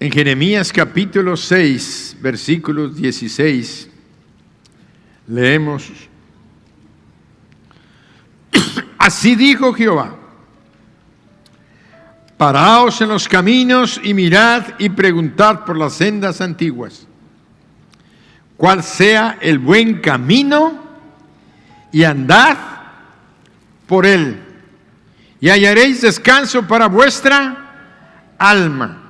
En Jeremías capítulo 6, versículos 16, leemos: Así dijo Jehová: Paraos en los caminos y mirad y preguntad por las sendas antiguas, cuál sea el buen camino, y andad por él, y hallaréis descanso para vuestra alma.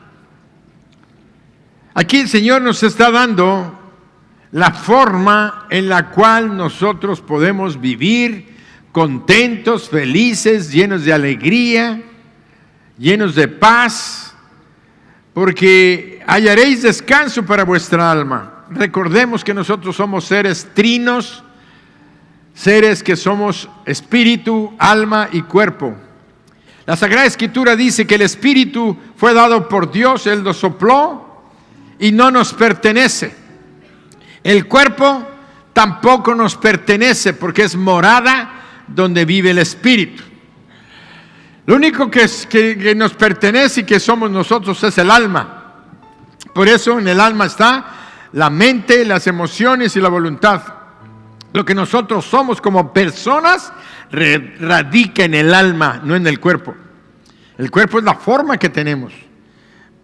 Aquí el Señor nos está dando la forma en la cual nosotros podemos vivir contentos, felices, llenos de alegría, llenos de paz, porque hallaréis descanso para vuestra alma. Recordemos que nosotros somos seres trinos, seres que somos espíritu, alma y cuerpo. La Sagrada Escritura dice que el espíritu fue dado por Dios, Él lo sopló y no nos pertenece. El cuerpo tampoco nos pertenece porque es morada donde vive el espíritu. Lo único que nos pertenece y que somos nosotros es el alma. Por eso en el alma está la mente, las emociones y la voluntad. Lo que nosotros somos como personas radica en el alma, no en el cuerpo. El cuerpo es la forma que tenemos,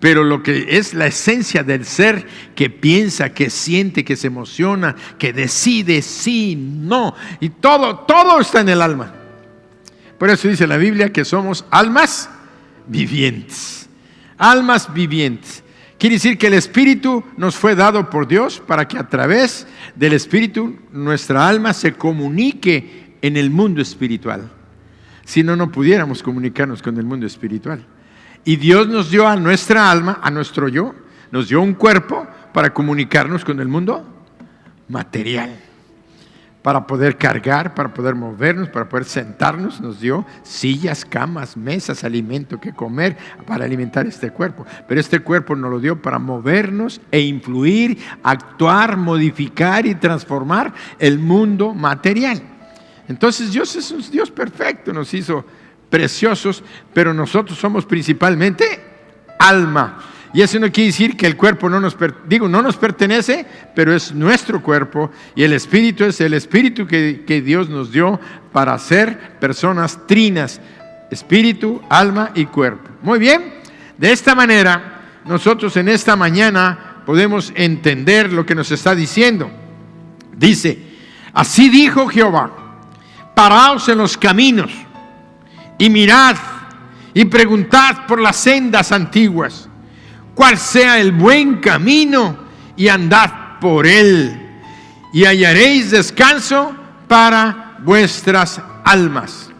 pero lo que es la esencia del ser, que piensa, que siente, que se emociona, que decide sí, no, y todo está en el alma. Por eso dice la Biblia que somos almas vivientes. Almas vivientes. Quiere decir que el Espíritu nos fue dado por Dios para que a través del Espíritu nuestra alma se comunique en el mundo espiritual. Si no, no pudiéramos comunicarnos con el mundo espiritual. Y Dios nos dio a nuestra alma, a nuestro yo, nos dio un cuerpo para comunicarnos con el mundo material. Para poder cargar, para poder movernos, para poder sentarnos, nos dio sillas, camas, mesas, alimento que comer para alimentar este cuerpo. Pero este cuerpo nos lo dio para movernos e influir, actuar, modificar y transformar el mundo material. Entonces Dios es un Dios perfecto, nos hizo preciosos, pero nosotros somos principalmente alma. Y eso no quiere decir que el cuerpo no nos pertenece, pero es nuestro cuerpo, y el espíritu es el espíritu que Dios nos dio para ser personas trinas, espíritu, alma y cuerpo. Muy bien, de esta manera nosotros en esta mañana podemos entender lo que nos está diciendo. Dice: así dijo Jehová, paraos en los caminos y mirad y preguntad por las sendas antiguas, cuál sea el buen camino, y andad por él, y hallaréis descanso para vuestras almas.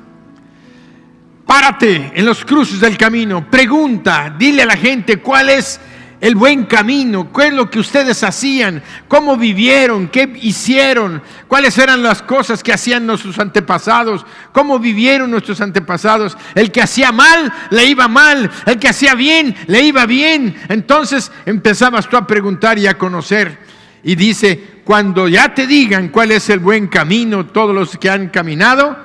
Párate en los cruces del camino, pregunta, dile a la gente cuál es el buen camino, qué es lo que ustedes hacían, cómo vivieron, qué hicieron, cuáles eran las cosas que hacían nuestros antepasados, cómo vivieron nuestros antepasados. El que hacía mal, le iba mal; el que hacía bien, le iba bien. Entonces empezabas tú a preguntar y a conocer. Y dice, cuando ya te digan cuál es el buen camino, todos los que han caminado,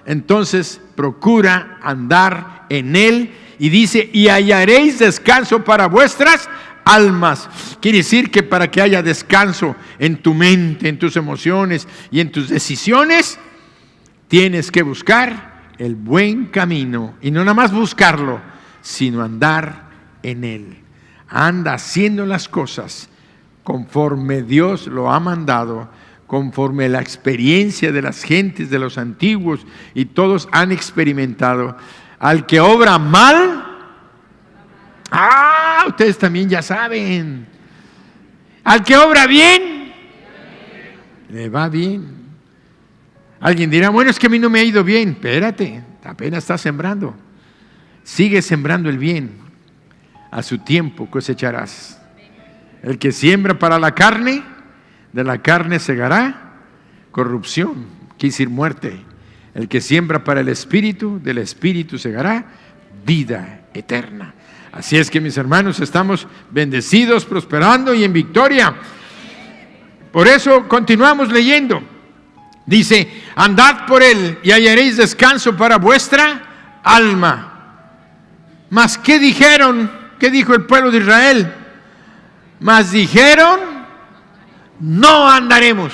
entonces procura andar en él. Y dice, y hallaréis descanso para vuestras almas. Quiere decir que para que haya descanso en tu mente, en tus emociones y en tus decisiones, tienes que buscar el buen camino. Y no nada más buscarlo, sino andar en él. Anda haciendo las cosas conforme Dios lo ha mandado, conforme la experiencia de las gentes, de los antiguos, y todos han experimentado. Al que obra mal, ustedes también ya saben. Al que obra bien, le va bien. Alguien dirá, bueno, es que a mí no me ha ido bien. Espérate, apenas estás sembrando. Sigue sembrando el bien. A su tiempo cosecharás. El que siembra para la carne, de la carne segará corrupción, quiere decir muerte. El que siembra para el espíritu, del espíritu segará vida eterna. Así es que, mis hermanos, estamos bendecidos, prosperando y en victoria. Por eso continuamos leyendo. Dice, andad por él y hallaréis descanso para vuestra alma. Mas, ¿qué dijeron? ¿Qué dijo el pueblo de Israel? mas dijeron, no andaremos.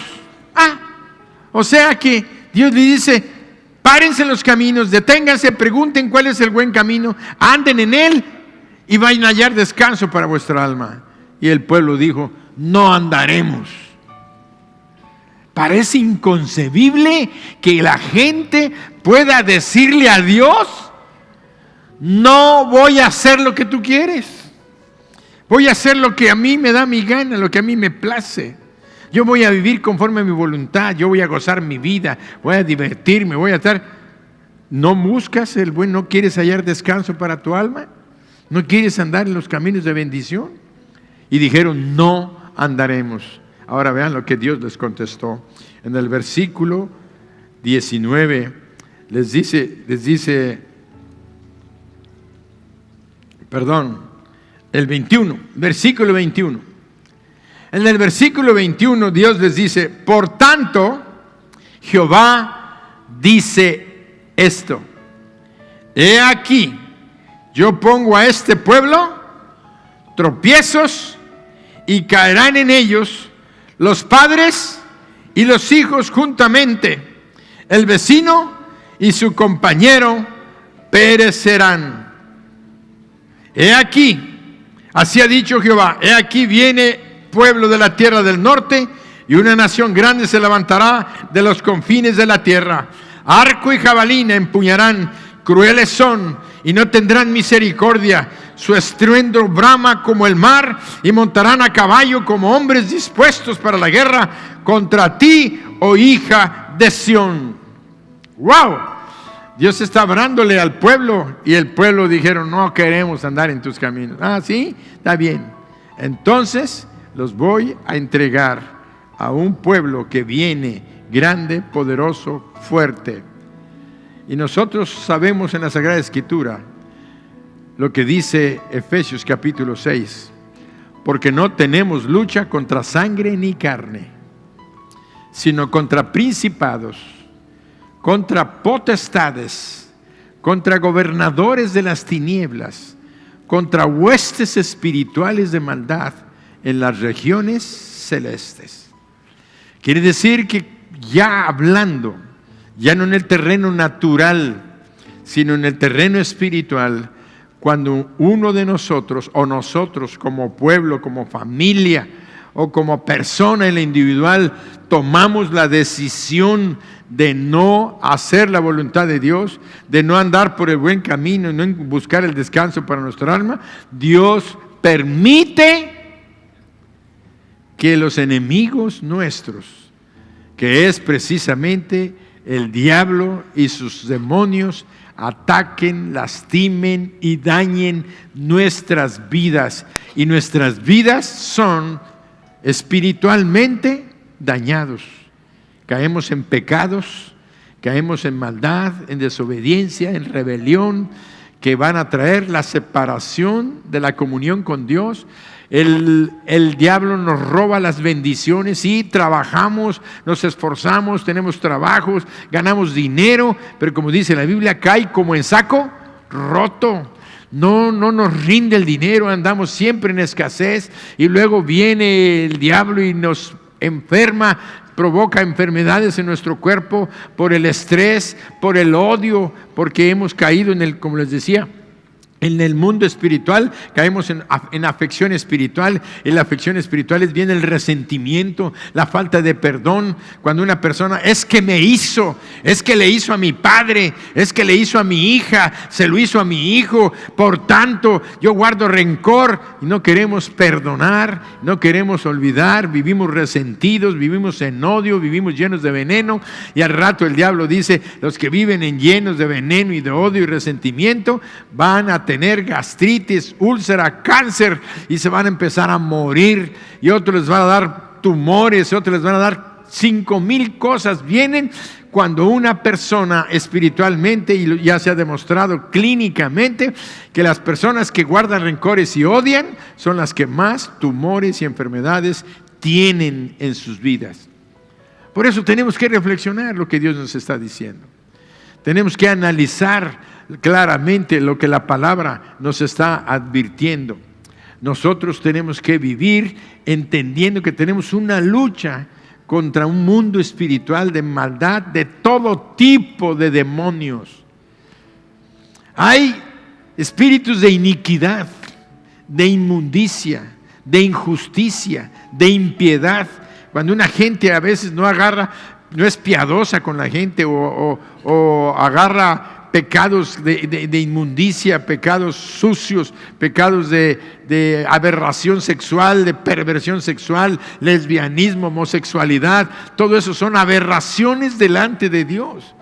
O sea que Dios le dice, párense en los caminos, deténganse, pregunten cuál es el buen camino, anden en él y vayan a hallar descanso para vuestra alma. Y el pueblo dijo, no andaremos. Parece inconcebible que la gente pueda decirle a Dios, no voy a hacer lo que tú quieres. Voy a hacer lo que a mí me da mi gana, lo que a mí me place. Yo voy a vivir conforme a mi voluntad, yo voy a gozar mi vida, voy a divertirme, voy a estar. ¿No buscas el buen, no quieres hallar descanso para tu alma? ¿No quieres andar en los caminos de bendición? Y dijeron, no andaremos. Ahora vean lo que Dios les contestó. En el versículo 19 les dice, el 21, versículo 21. En el versículo 21 Dios les dice, por tanto, Jehová dice esto, he aquí, yo pongo a este pueblo tropiezos y caerán en ellos los padres y los hijos juntamente, el vecino y su compañero perecerán. He aquí, así ha dicho Jehová, he aquí viene pueblo de la tierra del norte y una nación grande se levantará de los confines de la tierra. Arco y jabalina empuñarán, crueles son y no tendrán misericordia. Su estruendo brama como el mar y montarán a caballo como hombres dispuestos para la guerra contra ti, oh hija de Sión. ¡Wow! Dios está hablándole al pueblo y el pueblo dijeron, no queremos andar en tus caminos. ¿Sí? Está bien. Entonces los voy a entregar a un pueblo que viene grande, poderoso, fuerte. Y nosotros sabemos en la Sagrada Escritura lo que dice Efesios capítulo 6, porque no tenemos lucha contra sangre ni carne, sino contra principados, contra potestades, contra gobernadores de las tinieblas, contra huestes espirituales de maldad en las regiones celestes. Quiere decir que ya hablando, ya no en el terreno natural, sino en el terreno espiritual, cuando uno de nosotros, o nosotros como pueblo, como familia, o como persona en la individual, tomamos la decisión de no hacer la voluntad de Dios, de no andar por el buen camino, no buscar el descanso para nuestra alma, Dios permite que los enemigos nuestros, que es precisamente el diablo y sus demonios, ataquen, lastimen y dañen nuestras vidas. Y nuestras vidas son espiritualmente dañados. Caemos en pecados, caemos en maldad, en desobediencia, en rebelión, que van a traer la separación de la comunión con Dios. El diablo nos roba las bendiciones. Sí, trabajamos, nos esforzamos, tenemos trabajos, ganamos dinero, pero como dice la Biblia, cae como en saco roto. No nos rinde el dinero, andamos siempre en escasez y luego viene el diablo y nos enferma, provoca enfermedades en nuestro cuerpo por el estrés, por el odio, porque hemos caído como les decía, en el mundo espiritual, caemos en afección espiritual. En la afección espiritual viene el resentimiento, la falta de perdón. Cuando una persona, es que le hizo a mi padre, es que le hizo a mi hija, se lo hizo a mi hijo, por tanto yo guardo rencor. Y no queremos perdonar, no queremos olvidar, vivimos resentidos, vivimos en odio, vivimos llenos de veneno. Y al rato el diablo dice, los que viven llenos de veneno y de odio y resentimiento van a tener gastritis, úlcera, cáncer y se van a empezar a morir, y otros les van a dar tumores, otros les van a dar 5,000 cosas. Vienen cuando una persona espiritualmente, y ya se ha demostrado clínicamente, que las personas que guardan rencores y odian son las que más tumores y enfermedades tienen en sus vidas. Por eso tenemos que reflexionar lo que Dios nos está diciendo. Tenemos que analizar claramente lo que la palabra nos está advirtiendo. nosotros tenemos que vivir entendiendo que tenemos una lucha contra un mundo espiritual de maldad, de todo tipo de demonios. Hay espíritus de iniquidad, de inmundicia, de injusticia, de impiedad. Cuando una gente a veces no es piadosa con la gente o agarra pecados de inmundicia, pecados sucios, pecados de aberración sexual, de perversión sexual, lesbianismo, homosexualidad, todo eso son aberraciones delante de Dios.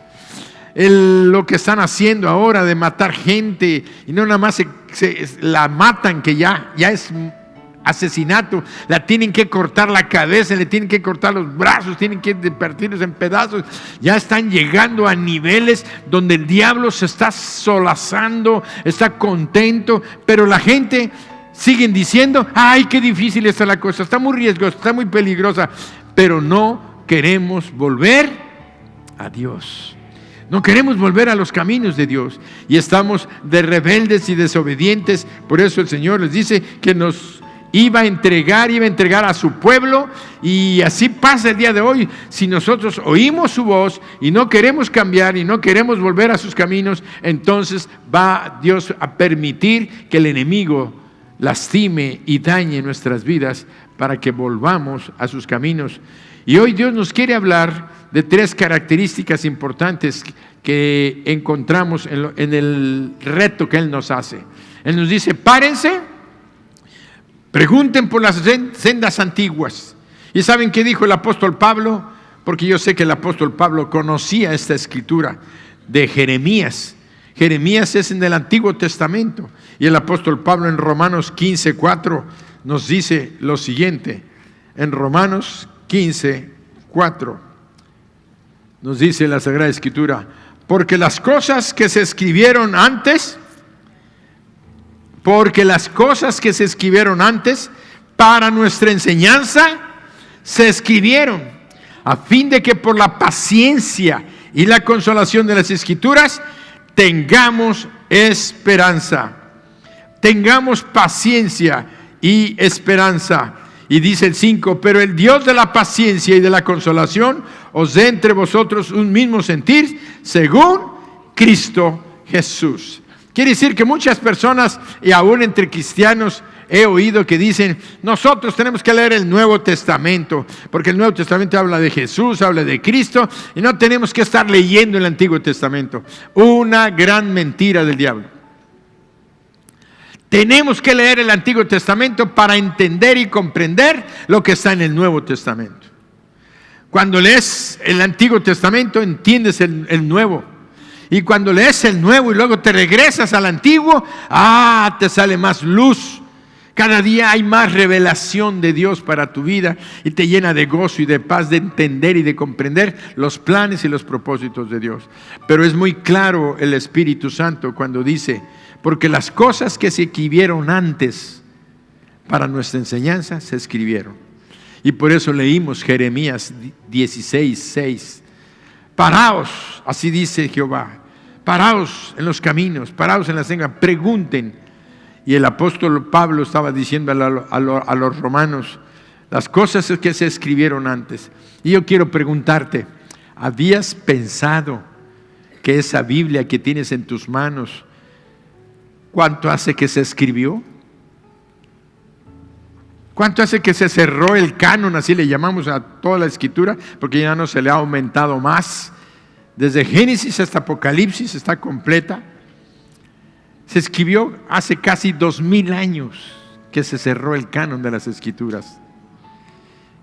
Lo que están haciendo ahora de matar gente, y no nada más la matan, que ya es asesinato, la tienen que cortar la cabeza, le tienen que cortar los brazos, tienen que partirlos en pedazos. Ya están llegando a niveles donde el diablo se está solazando, está contento, pero la gente siguen diciendo: ay, qué difícil está la cosa, está muy riesgosa, está muy peligrosa, pero no queremos volver a Dios. No queremos volver a los caminos de Dios y estamos de rebeldes y desobedientes. Por eso el Señor les dice que nos iba a entregar a su pueblo, y así pasa el día de hoy. Si nosotros oímos su voz y no queremos cambiar y no queremos volver a sus caminos, entonces va Dios a permitir que el enemigo lastime y dañe nuestras vidas para que volvamos a sus caminos. Y hoy Dios nos quiere hablar de 3 características importantes que encontramos en el reto que Él nos hace. Él nos dice: párense, pregunten por las sendas antiguas. ¿Y saben qué dijo el apóstol Pablo? Porque yo sé que el apóstol Pablo conocía esta escritura de Jeremías. Jeremías es en el Antiguo Testamento. Y el apóstol Pablo en Romanos 15:4 nos dice lo siguiente. En Romanos 15:4 nos dice la Sagrada Escritura: porque las cosas que se escribieron antes para nuestra enseñanza se escribieron, a fin de que por la paciencia y la consolación de las Escrituras tengamos esperanza. Tengamos paciencia y esperanza. Y dice el 5: pero el Dios de la paciencia y de la consolación os dé entre vosotros un mismo sentir según Cristo Jesús. Quiere decir que muchas personas, y aún entre cristianos, he oído que dicen: nosotros tenemos que leer el Nuevo Testamento, porque el Nuevo Testamento habla de Jesús, habla de Cristo, y no tenemos que estar leyendo el Antiguo Testamento. Una gran mentira del diablo. Tenemos que leer el Antiguo Testamento para entender y comprender lo que está en el Nuevo Testamento. Cuando lees el Antiguo Testamento, entiendes el Nuevo. Y cuando lees el Nuevo y luego te regresas al Antiguo, te sale más luz. Cada día hay más revelación de Dios para tu vida y te llena de gozo y de paz de entender y de comprender los planes y los propósitos de Dios. Pero es muy claro el Espíritu Santo cuando dice: porque las cosas que se escribieron antes para nuestra enseñanza se escribieron. Y por eso leímos Jeremías 16:6. Paraos, así dice Jehová, paraos en los caminos, paraos en la senda, pregunten. Y el apóstol Pablo estaba diciendo a los romanos las cosas que se escribieron antes. Y yo quiero preguntarte: ¿habías pensado que esa Biblia que tienes en tus manos, cuánto hace que se escribió? ¿Cuánto hace que se cerró el canon, así le llamamos a toda la escritura? Porque ya no se le ha aumentado más. Desde Génesis hasta Apocalipsis está completa. Se escribió hace casi 2000 años que se cerró el canon de las Escrituras.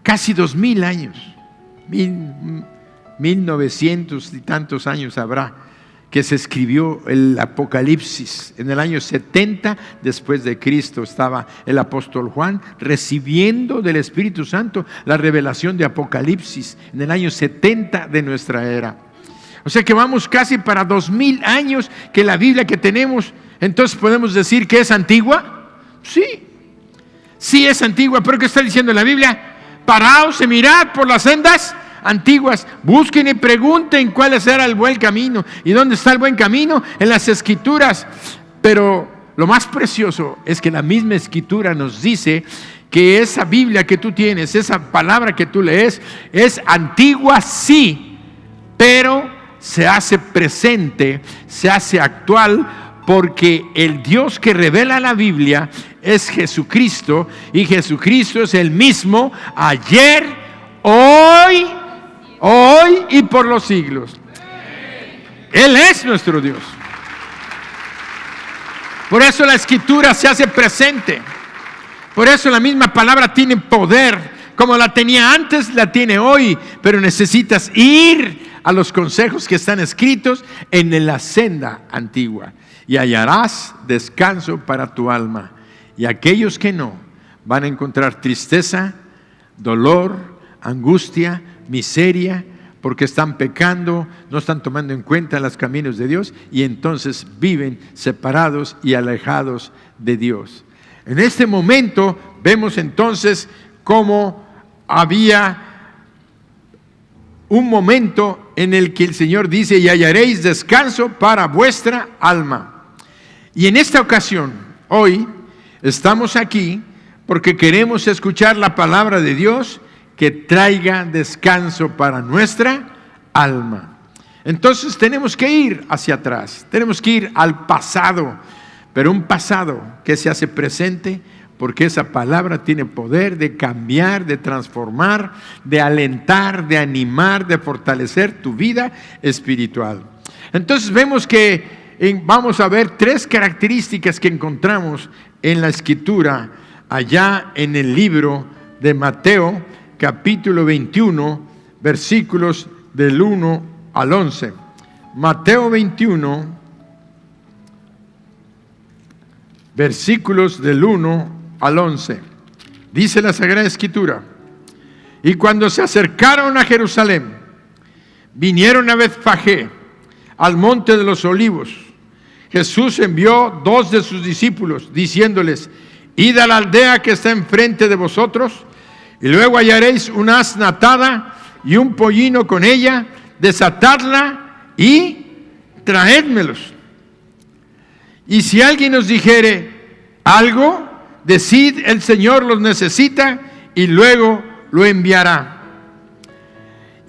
Casi 2000 años. 1900 y tantos años habrá que se escribió el Apocalipsis. En el año 70 después de Cristo estaba el apóstol Juan recibiendo del Espíritu Santo la revelación de Apocalipsis en el año 70 de nuestra era. O sea que vamos casi para 2000 años que la Biblia que tenemos. Entonces podemos decir que es antigua. Sí es antigua, pero ¿qué está diciendo la Biblia? Paraos y mirad por las sendas antiguas, busquen y pregunten cuál será el buen camino. ¿Y dónde está el buen camino? En las Escrituras. Pero lo más precioso es que la misma Escritura nos dice que esa Biblia que tú tienes, esa palabra que tú lees, es antigua, sí, pero se hace presente, se hace actual, porque el Dios que revela la Biblia es Jesucristo, y Jesucristo es el mismo ayer, hoy y por los siglos. Él es nuestro Dios. Por eso la Escritura se hace presente. Por eso la misma palabra tiene poder. Como la tenía antes, la tiene hoy. Pero necesitas ir a los consejos que están escritos en la senda antigua, y hallarás descanso para tu alma. Y aquellos que no, van a encontrar tristeza, dolor, angustia, miseria, porque están pecando, no están tomando en cuenta los caminos de Dios, y entonces viven separados y alejados de Dios. En este momento vemos entonces cómo había un momento en el que el Señor dice: y hallaréis descanso para vuestra alma. Y en esta ocasión, hoy, estamos aquí porque queremos escuchar la palabra de Dios que traiga descanso para nuestra alma. Entonces tenemos que ir hacia atrás, tenemos que ir al pasado, pero un pasado que se hace presente, porque esa palabra tiene poder de cambiar, de transformar, de alentar, de animar, de fortalecer tu vida espiritual. Entonces vemos que vamos a ver 3 características que encontramos en la Escritura, allá en el libro de Mateo, capítulo 21, versículos del 1 al 11. Mateo 21, versículos del 1 al 11. Dice la Sagrada Escritura: y cuando se acercaron a Jerusalén, vinieron a Betfagé, al monte de los olivos. Jesús envió 2 de sus discípulos, diciéndoles: id a la aldea que está enfrente de vosotros, y luego hallaréis una asna atada y un pollino con ella, desatadla y traédmelos. Y si alguien os dijere algo, decid: el Señor los necesita, y luego lo enviará.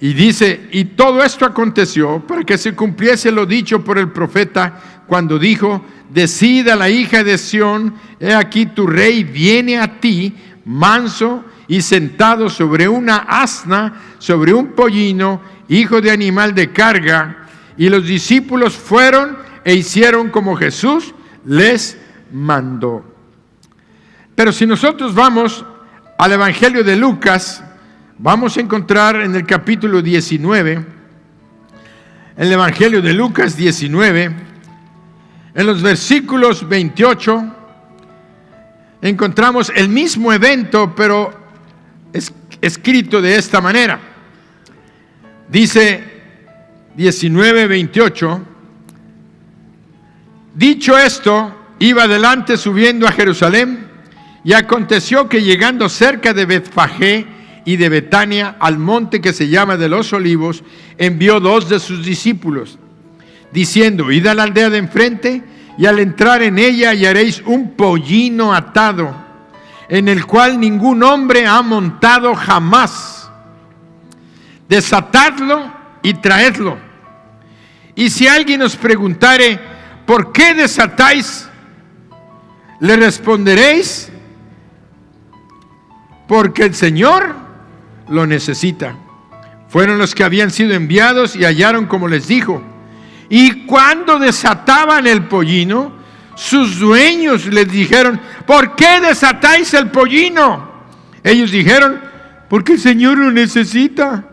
Y dice: y todo esto aconteció para que se cumpliese lo dicho por el profeta, cuando dijo: decid a la hija de Sión, he aquí tu rey viene a ti, manso y sentado sobre una asna, sobre un pollino, hijo de animal de carga. Y los discípulos fueron e hicieron como Jesús les mandó. Pero si nosotros vamos al Evangelio de Lucas, vamos a encontrar en el capítulo 19, el Evangelio de Lucas 19, en los versículos 28, encontramos el mismo evento, pero escrito de esta manera. Dice 19:28, dicho esto, iba adelante subiendo a Jerusalén, y aconteció que llegando cerca de Betfagé y de Betania, al monte que se llama de los Olivos, envió 2 de sus discípulos, diciendo: id a la aldea de enfrente, y al entrar en ella hallaréis un pollino atado, en el cual ningún hombre ha montado jamás. Desatadlo y traedlo. Y si alguien os preguntare: ¿por qué desatáis?, le responderéis: porque el Señor lo necesita. Fueron los que habían sido enviados y hallaron como les dijo. Y cuando desataban el pollino, sus dueños les dijeron: ¿por qué desatáis el pollino? Ellos dijeron: porque el Señor lo necesita.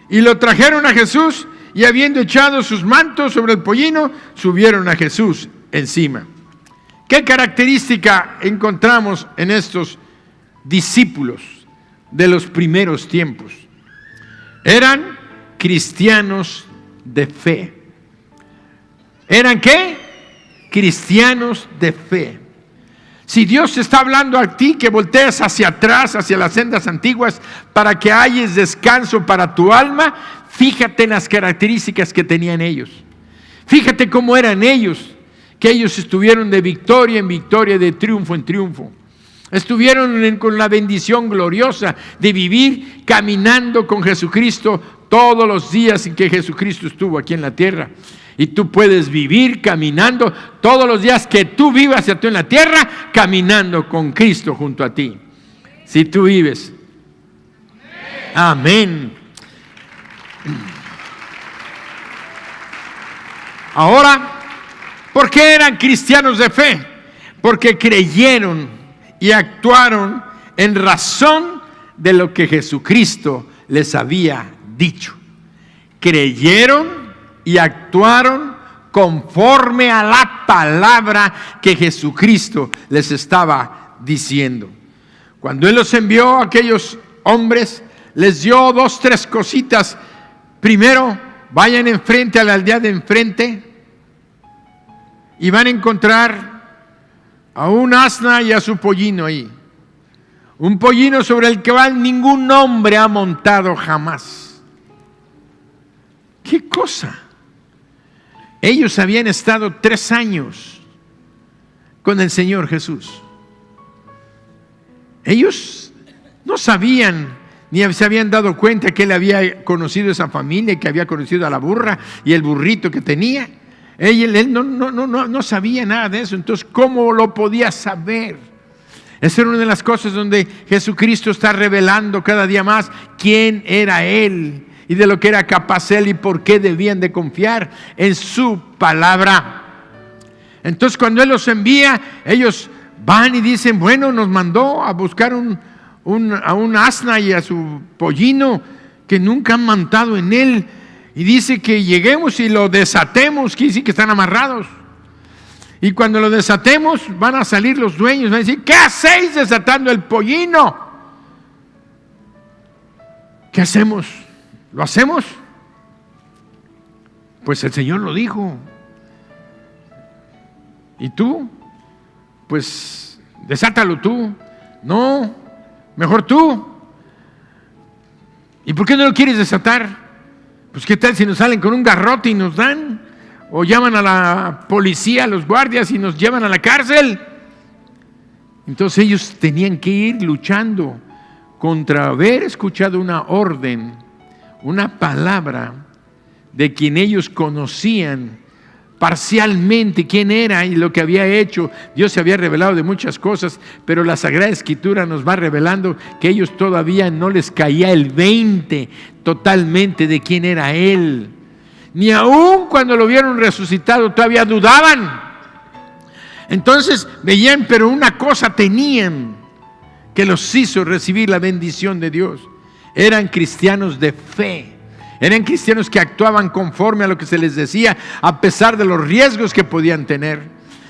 Y lo trajeron a Jesús, y habiendo echado sus mantos sobre el pollino, subieron a Jesús encima. ¿Qué característica encontramos en estos discípulos de los primeros tiempos? Eran cristianos de fe. ¿Eran qué? Cristianos de fe. Si Dios te está hablando a ti que voltees hacia atrás, hacia las sendas antiguas, para que halles descanso para tu alma, fíjate en las características que tenían ellos. Fíjate cómo eran ellos, que ellos estuvieron de victoria en victoria, de triunfo en triunfo. Estuvieron con la bendición gloriosa de vivir caminando con Jesucristo todos los días en que Jesucristo estuvo aquí en la tierra. Y tú puedes vivir caminando todos los días que tú vivas en la tierra, caminando con Cristo junto a ti. Si tú vives. Amén. Ahora, ¿por qué eran cristianos de fe? Porque creyeron y actuaron en razón de lo que Jesucristo les había dicho. Creyeron y actuaron conforme a la palabra que Jesucristo les estaba diciendo. Cuando Él los envió a aquellos hombres, les dio 2, 3 cositas. Primero, vayan enfrente a la aldea de enfrente y van a encontrar a un asna y a su pollino ahí. Un pollino sobre el cual ningún hombre ha montado jamás. ¿Qué cosa? Ellos habían estado 3 años con el Señor Jesús. Ellos no sabían, ni se habían dado cuenta que Él había conocido esa familia, que había conocido a la burra y el burrito que tenía. Él no sabía nada de eso. Entonces, ¿cómo lo podía saber? Esa era una de las cosas donde Jesucristo está revelando cada día más quién era Él y de lo que era capaz Él y por qué debían de confiar en su palabra. Entonces, cuando Él los envía, ellos van y dicen, bueno, nos mandó a buscar a un asna y a su pollino que nunca han montado en él. Y dice que lleguemos y lo desatemos, quiere decir que están amarrados. Y cuando lo desatemos, van a salir los dueños, van a decir, ¿qué hacéis desatando el pollino? ¿Qué hacemos? ¿Lo hacemos? Pues el Señor lo dijo. ¿Y tú? Pues desátalo tú. No, mejor tú. ¿Y por qué no lo quieres desatar? Pues qué tal si nos salen con un garrote y nos dan, o llaman a la policía, a los guardias y nos llevan a la cárcel. Entonces ellos tenían que ir luchando contra haber escuchado una orden, una palabra de quien ellos conocían parcialmente quién era y lo que había hecho. Dios se había revelado de muchas cosas, pero la Sagrada Escritura nos va revelando que ellos todavía no les caía el 20 totalmente de quién era Él. Ni aún cuando lo vieron resucitado todavía dudaban. Entonces veían, pero una cosa tenían que los hizo recibir la bendición de Dios. Eran cristianos de fe. Eran cristianos que actuaban conforme a lo que se les decía, a pesar de los riesgos que podían tener.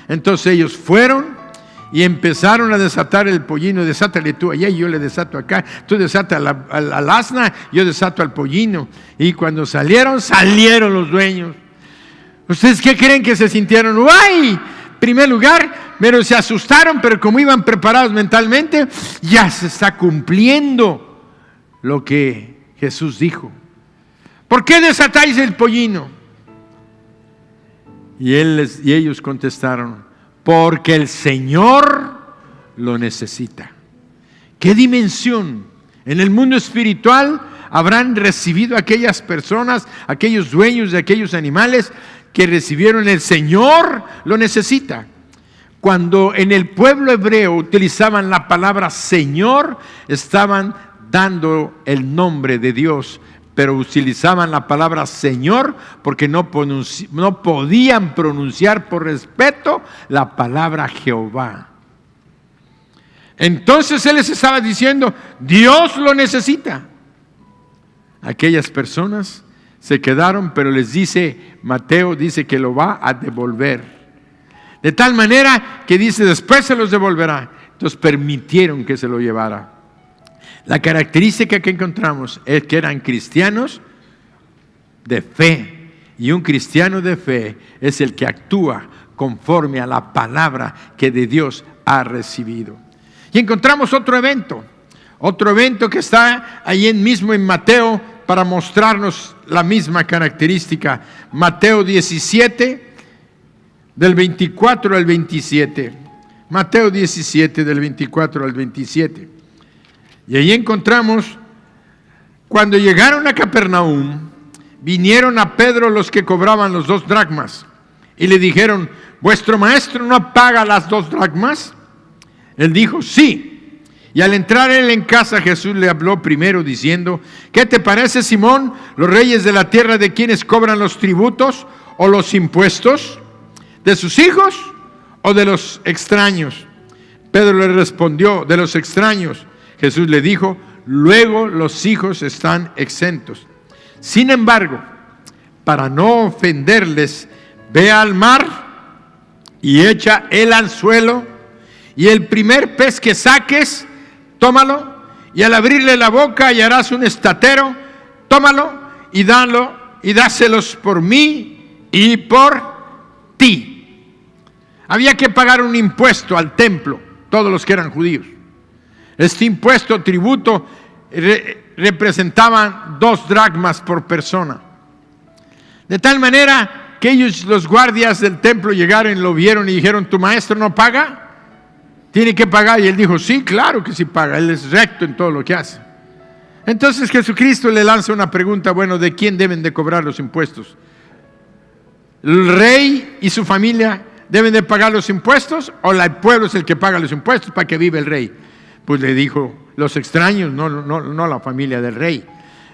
Entonces ellos fueron y empezaron a desatar el pollino. Desátale tú allá y yo le desato acá. Tú desatas al asna, yo desato al pollino. Y cuando salieron los dueños. ¿Ustedes qué creen que se sintieron? ¡Ay! Primer lugar, pero se asustaron, pero como iban preparados mentalmente, ya se está cumpliendo lo que Jesús dijo. ¿Por qué desatáis el pollino? Y ellos contestaron, porque el Señor lo necesita. ¿Qué dimensión en el mundo espiritual habrán recibido aquellas personas, aquellos dueños de aquellos animales que recibieron? El Señor lo necesita. Cuando en el pueblo hebreo utilizaban la palabra Señor, estaban dando el nombre de Dios, pero utilizaban la palabra Señor porque no podían pronunciar por respeto la palabra Jehová. Entonces Él les estaba diciendo, Dios lo necesita. Aquellas personas se quedaron, pero les dice, Mateo dice que lo va a devolver. De tal manera que dice, después se los devolverá. Entonces permitieron que se lo llevara. La característica que encontramos es que eran cristianos de fe. Y un cristiano de fe es el que actúa conforme a la palabra que de Dios ha recibido. Y encontramos otro evento que está ahí mismo en Mateo para mostrarnos la misma característica. Mateo 17, del 24 al 27. Mateo 17, del 24 al 27. Y ahí encontramos, cuando llegaron a Capernaum, vinieron a Pedro los que cobraban los 2 dracmas y le dijeron: ¿vuestro maestro no paga las 2 dracmas? Él dijo: sí. Y al entrar él en casa, Jesús le habló primero diciendo: ¿qué te parece, Simón? ¿Los reyes de la tierra de quienes cobran los tributos o los impuestos? ¿De sus hijos o de los extraños? Pedro le respondió: de los extraños. Jesús le dijo: luego los hijos están exentos. Sin embargo, para no ofenderles, ve al mar y echa el anzuelo, y el primer pez que saques, tómalo, y al abrirle la boca hallarás un estatero, tómalo y dáselos por mí y por ti. Había que pagar un impuesto al templo, todos los que eran judíos. Este impuesto, tributo, representaban 2 dracmas por persona. De tal manera que ellos, los guardias del templo, llegaron, lo vieron y dijeron: ¿tu maestro no paga? Tiene que pagar. Y él dijo: sí, claro que sí paga, él es recto en todo lo que hace. Entonces Jesucristo le lanza una pregunta: bueno, ¿de quién deben de cobrar los impuestos? ¿El rey y su familia deben de pagar los impuestos, o el pueblo es el que paga los impuestos para que viva el rey? Pues le dijo: los extraños, no la familia del rey.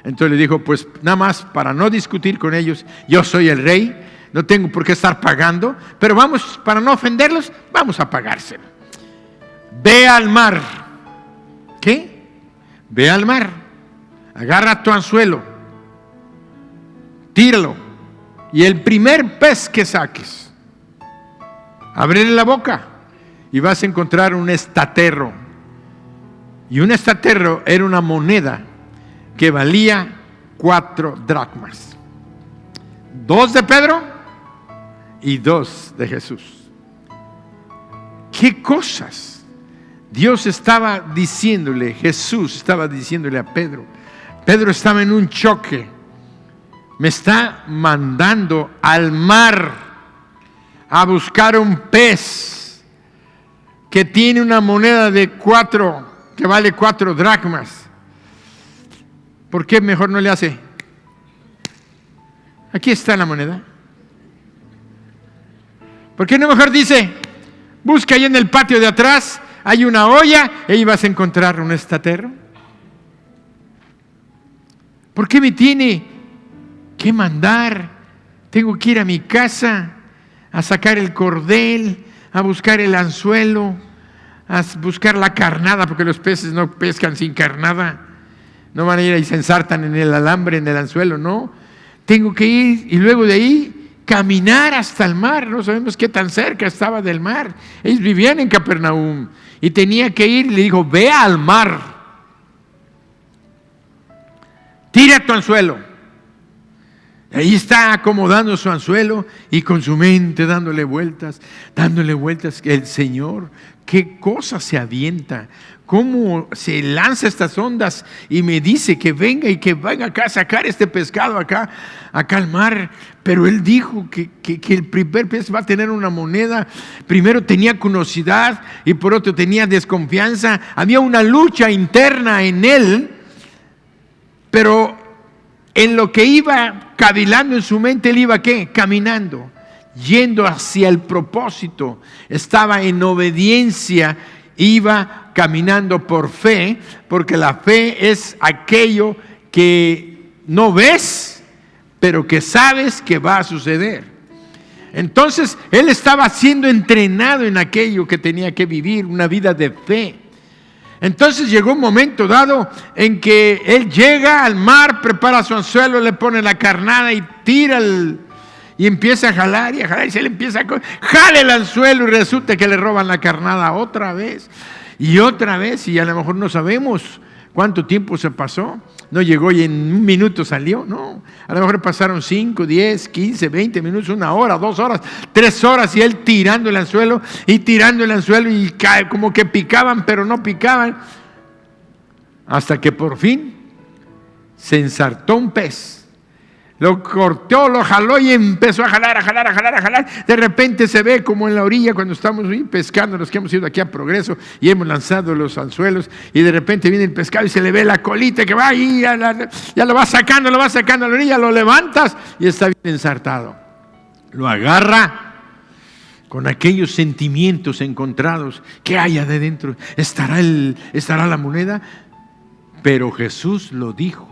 Entonces le dijo: pues nada más para no discutir con ellos, yo soy el rey, no tengo por qué estar pagando, pero vamos, para no ofenderlos, vamos a pagárselo. Ve al mar. ¿Qué? Ve al mar, agarra tu anzuelo, tíralo, y el primer pez que saques, ábrele la boca y vas a encontrar un estatero. Y un estatero era una moneda que valía 4 dracmas. 2 de Pedro y 2 de Jesús. ¿Qué cosas Dios estaba diciéndole? Jesús estaba diciéndole a Pedro. Pedro estaba en un choque. Me está mandando al mar a buscar un pez que tiene una moneda de 4, que vale 4 dracmas. ¿Por qué mejor no le hace? Aquí está la moneda. ¿Por qué no mejor dice: busca ahí en el patio de atrás, hay una olla, y ahí vas a encontrar un estatero? ¿Por qué me tiene que mandar? Tengo que ir a mi casa a sacar el cordel, a buscar el anzuelo, a buscar la carnada, porque los peces no pescan sin carnada. No van a ir y se ensartan en el alambre, en el anzuelo, no. Tengo que ir y luego de ahí caminar hasta el mar. No sabemos qué tan cerca estaba del mar. Ellos vivían en Capernaum y tenía que ir. Le dijo: ve al mar, tira tu anzuelo. Ahí está acomodando su anzuelo y con su mente dándole vueltas. El Señor, qué cosa se avienta, cómo se lanza estas ondas y me dice que venga y que venga acá a sacar este pescado acá al mar. Pero él dijo que el primer pez va a tener una moneda. Primero tenía curiosidad y por otro tenía desconfianza. Había una lucha interna en él, pero en lo que iba cavilando en su mente, él iba ¿qué? Caminando, yendo hacia el propósito. Estaba en obediencia, iba caminando por fe, porque la fe es aquello que no ves, pero que sabes que va a suceder. Entonces, él estaba siendo entrenado en aquello que tenía que vivir, una vida de fe. Entonces llegó un momento dado en que él llega al mar, prepara su anzuelo, le pone la carnada y tira y empieza a jalar y se le empieza a jale el anzuelo y resulta que le roban la carnada otra vez y a lo mejor no sabemos cuánto tiempo se pasó. No llegó y en un minuto salió, no. A lo mejor pasaron 5, 10, 15, 20 minutos, 1 hora, 2 horas, 3 horas y él tirando el anzuelo y como que picaban, pero no picaban. Hasta que por fin se ensartó un pez. Lo cortó, lo jaló y empezó a jalar. De repente se ve como en la orilla cuando estamos pescando, los que hemos ido aquí a Progreso y hemos lanzado los anzuelos, y de repente viene el pescado y se le ve la colita que va ahí, ya lo va sacando a la orilla, lo levantas y está bien ensartado. Lo agarra con aquellos sentimientos encontrados. ¿Qué hay adentro? ¿Estará la moneda? Pero Jesús lo dijo.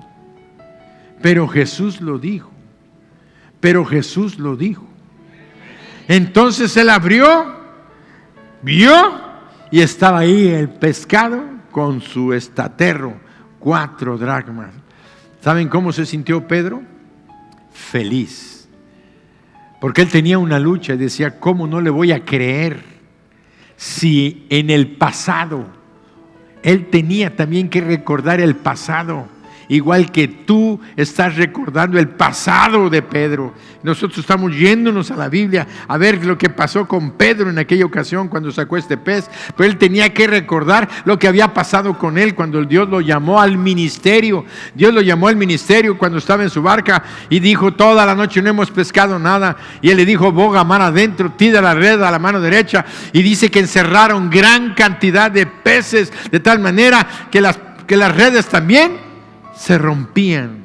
Entonces él abrió, vio, y estaba ahí el pescado con su estaterro, 4 dracmas. ¿Saben cómo se sintió Pedro? Feliz. Porque él tenía una lucha y decía, ¿cómo no le voy a creer si en el pasado él tenía también que recordar el pasado? Igual que tú estás recordando el pasado de Pedro. Nosotros estamos yéndonos a la Biblia a ver lo que pasó con Pedro en aquella ocasión cuando sacó este pez. Pero él tenía que recordar lo que había pasado con él cuando Dios lo llamó al ministerio. Dios lo llamó al ministerio cuando estaba en su barca y dijo, toda la noche no hemos pescado nada. Y él le dijo, boga mar adentro, tira la red a la mano derecha. Y dice que encerraron gran cantidad de peces, de tal manera que las redes también se rompían.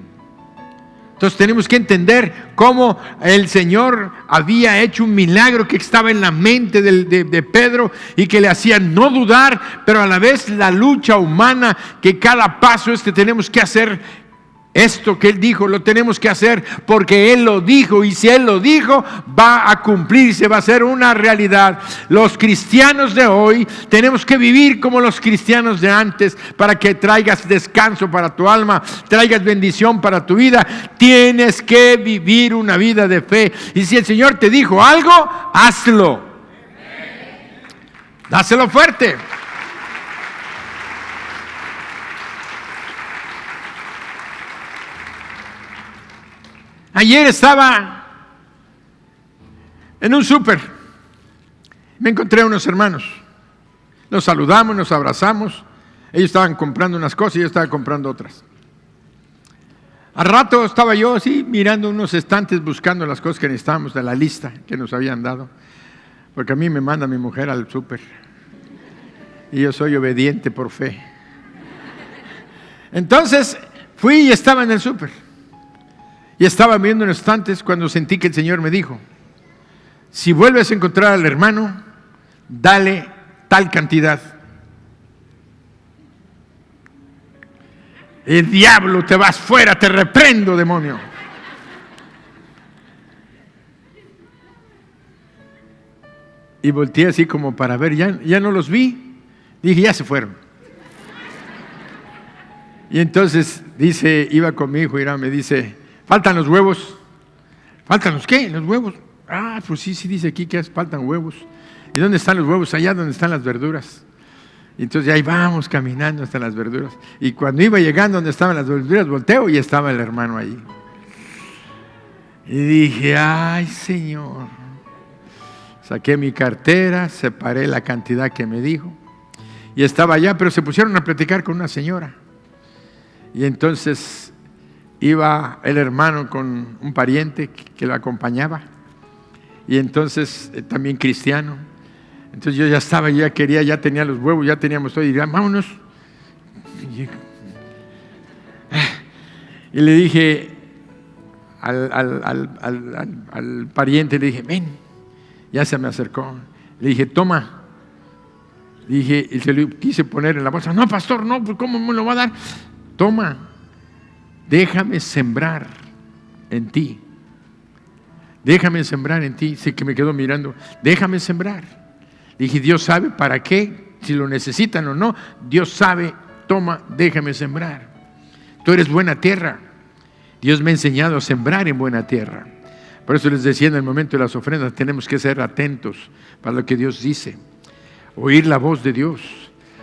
Entonces tenemos que entender cómo el Señor había hecho un milagro que estaba en la mente de Pedro y que le hacía no dudar, pero a la vez la lucha humana, que cada paso es que tenemos que hacer esto que Él dijo, lo tenemos que hacer porque Él lo dijo, y si Él lo dijo, va a cumplirse, va a ser una realidad. Los cristianos de hoy tenemos que vivir como los cristianos de antes para que traigas descanso para tu alma, traigas bendición para tu vida. Tienes que vivir una vida de fe, y si el Señor te dijo algo, hazlo. Dáselo fuerte. Ayer estaba en un súper, me encontré a unos hermanos, nos saludamos, nos abrazamos, ellos estaban comprando unas cosas y yo estaba comprando otras. Al rato estaba yo así mirando unos estantes buscando las cosas que necesitábamos de la lista que nos habían dado, porque a mí me manda mi mujer al súper y yo soy obediente por fe. Entonces fui y estaba en el súper. Y estaba viendo en estantes cuando sentí que el Señor me dijo, si vuelves a encontrar al hermano, dale tal cantidad. El diablo, te vas fuera, te reprendo, demonio. Y volteé así como para ver, ya no los vi. Dije, ya se fueron. Y entonces iba con mi hijo, me dice, faltan los huevos. ¿Faltan los qué? Los huevos. Ah, pues sí dice aquí que faltan huevos. ¿Y dónde están los huevos? Allá donde están las verduras. Y entonces ahí vamos caminando hasta las verduras. Y cuando iba llegando donde estaban las verduras, volteo y estaba el hermano ahí. Y dije, ay Señor. Saqué mi cartera, separé la cantidad que me dijo. Y estaba allá, pero se pusieron a platicar con una señora. Y entonces iba el hermano con un pariente que lo acompañaba, y entonces también cristiano. Entonces yo ya estaba, ya tenía los huevos, ya teníamos todo, y diría, vámonos. Y le dije al pariente, le dije, ven, ya se me acercó, le dije, toma. Le dije, y se lo quise poner en la bolsa. No, pastor, no, pues ¿cómo me lo va a dar? Toma. Déjame sembrar en ti. Déjame sembrar en ti. Sí, que me quedó mirando. Déjame sembrar. Dije, Dios sabe para qué, si lo necesitan o no. Dios sabe, toma, déjame sembrar. Tú eres buena tierra. Dios me ha enseñado a sembrar en buena tierra. Por eso les decía en el momento de las ofrendas, tenemos que ser atentos para lo que Dios dice. Oír la voz de Dios.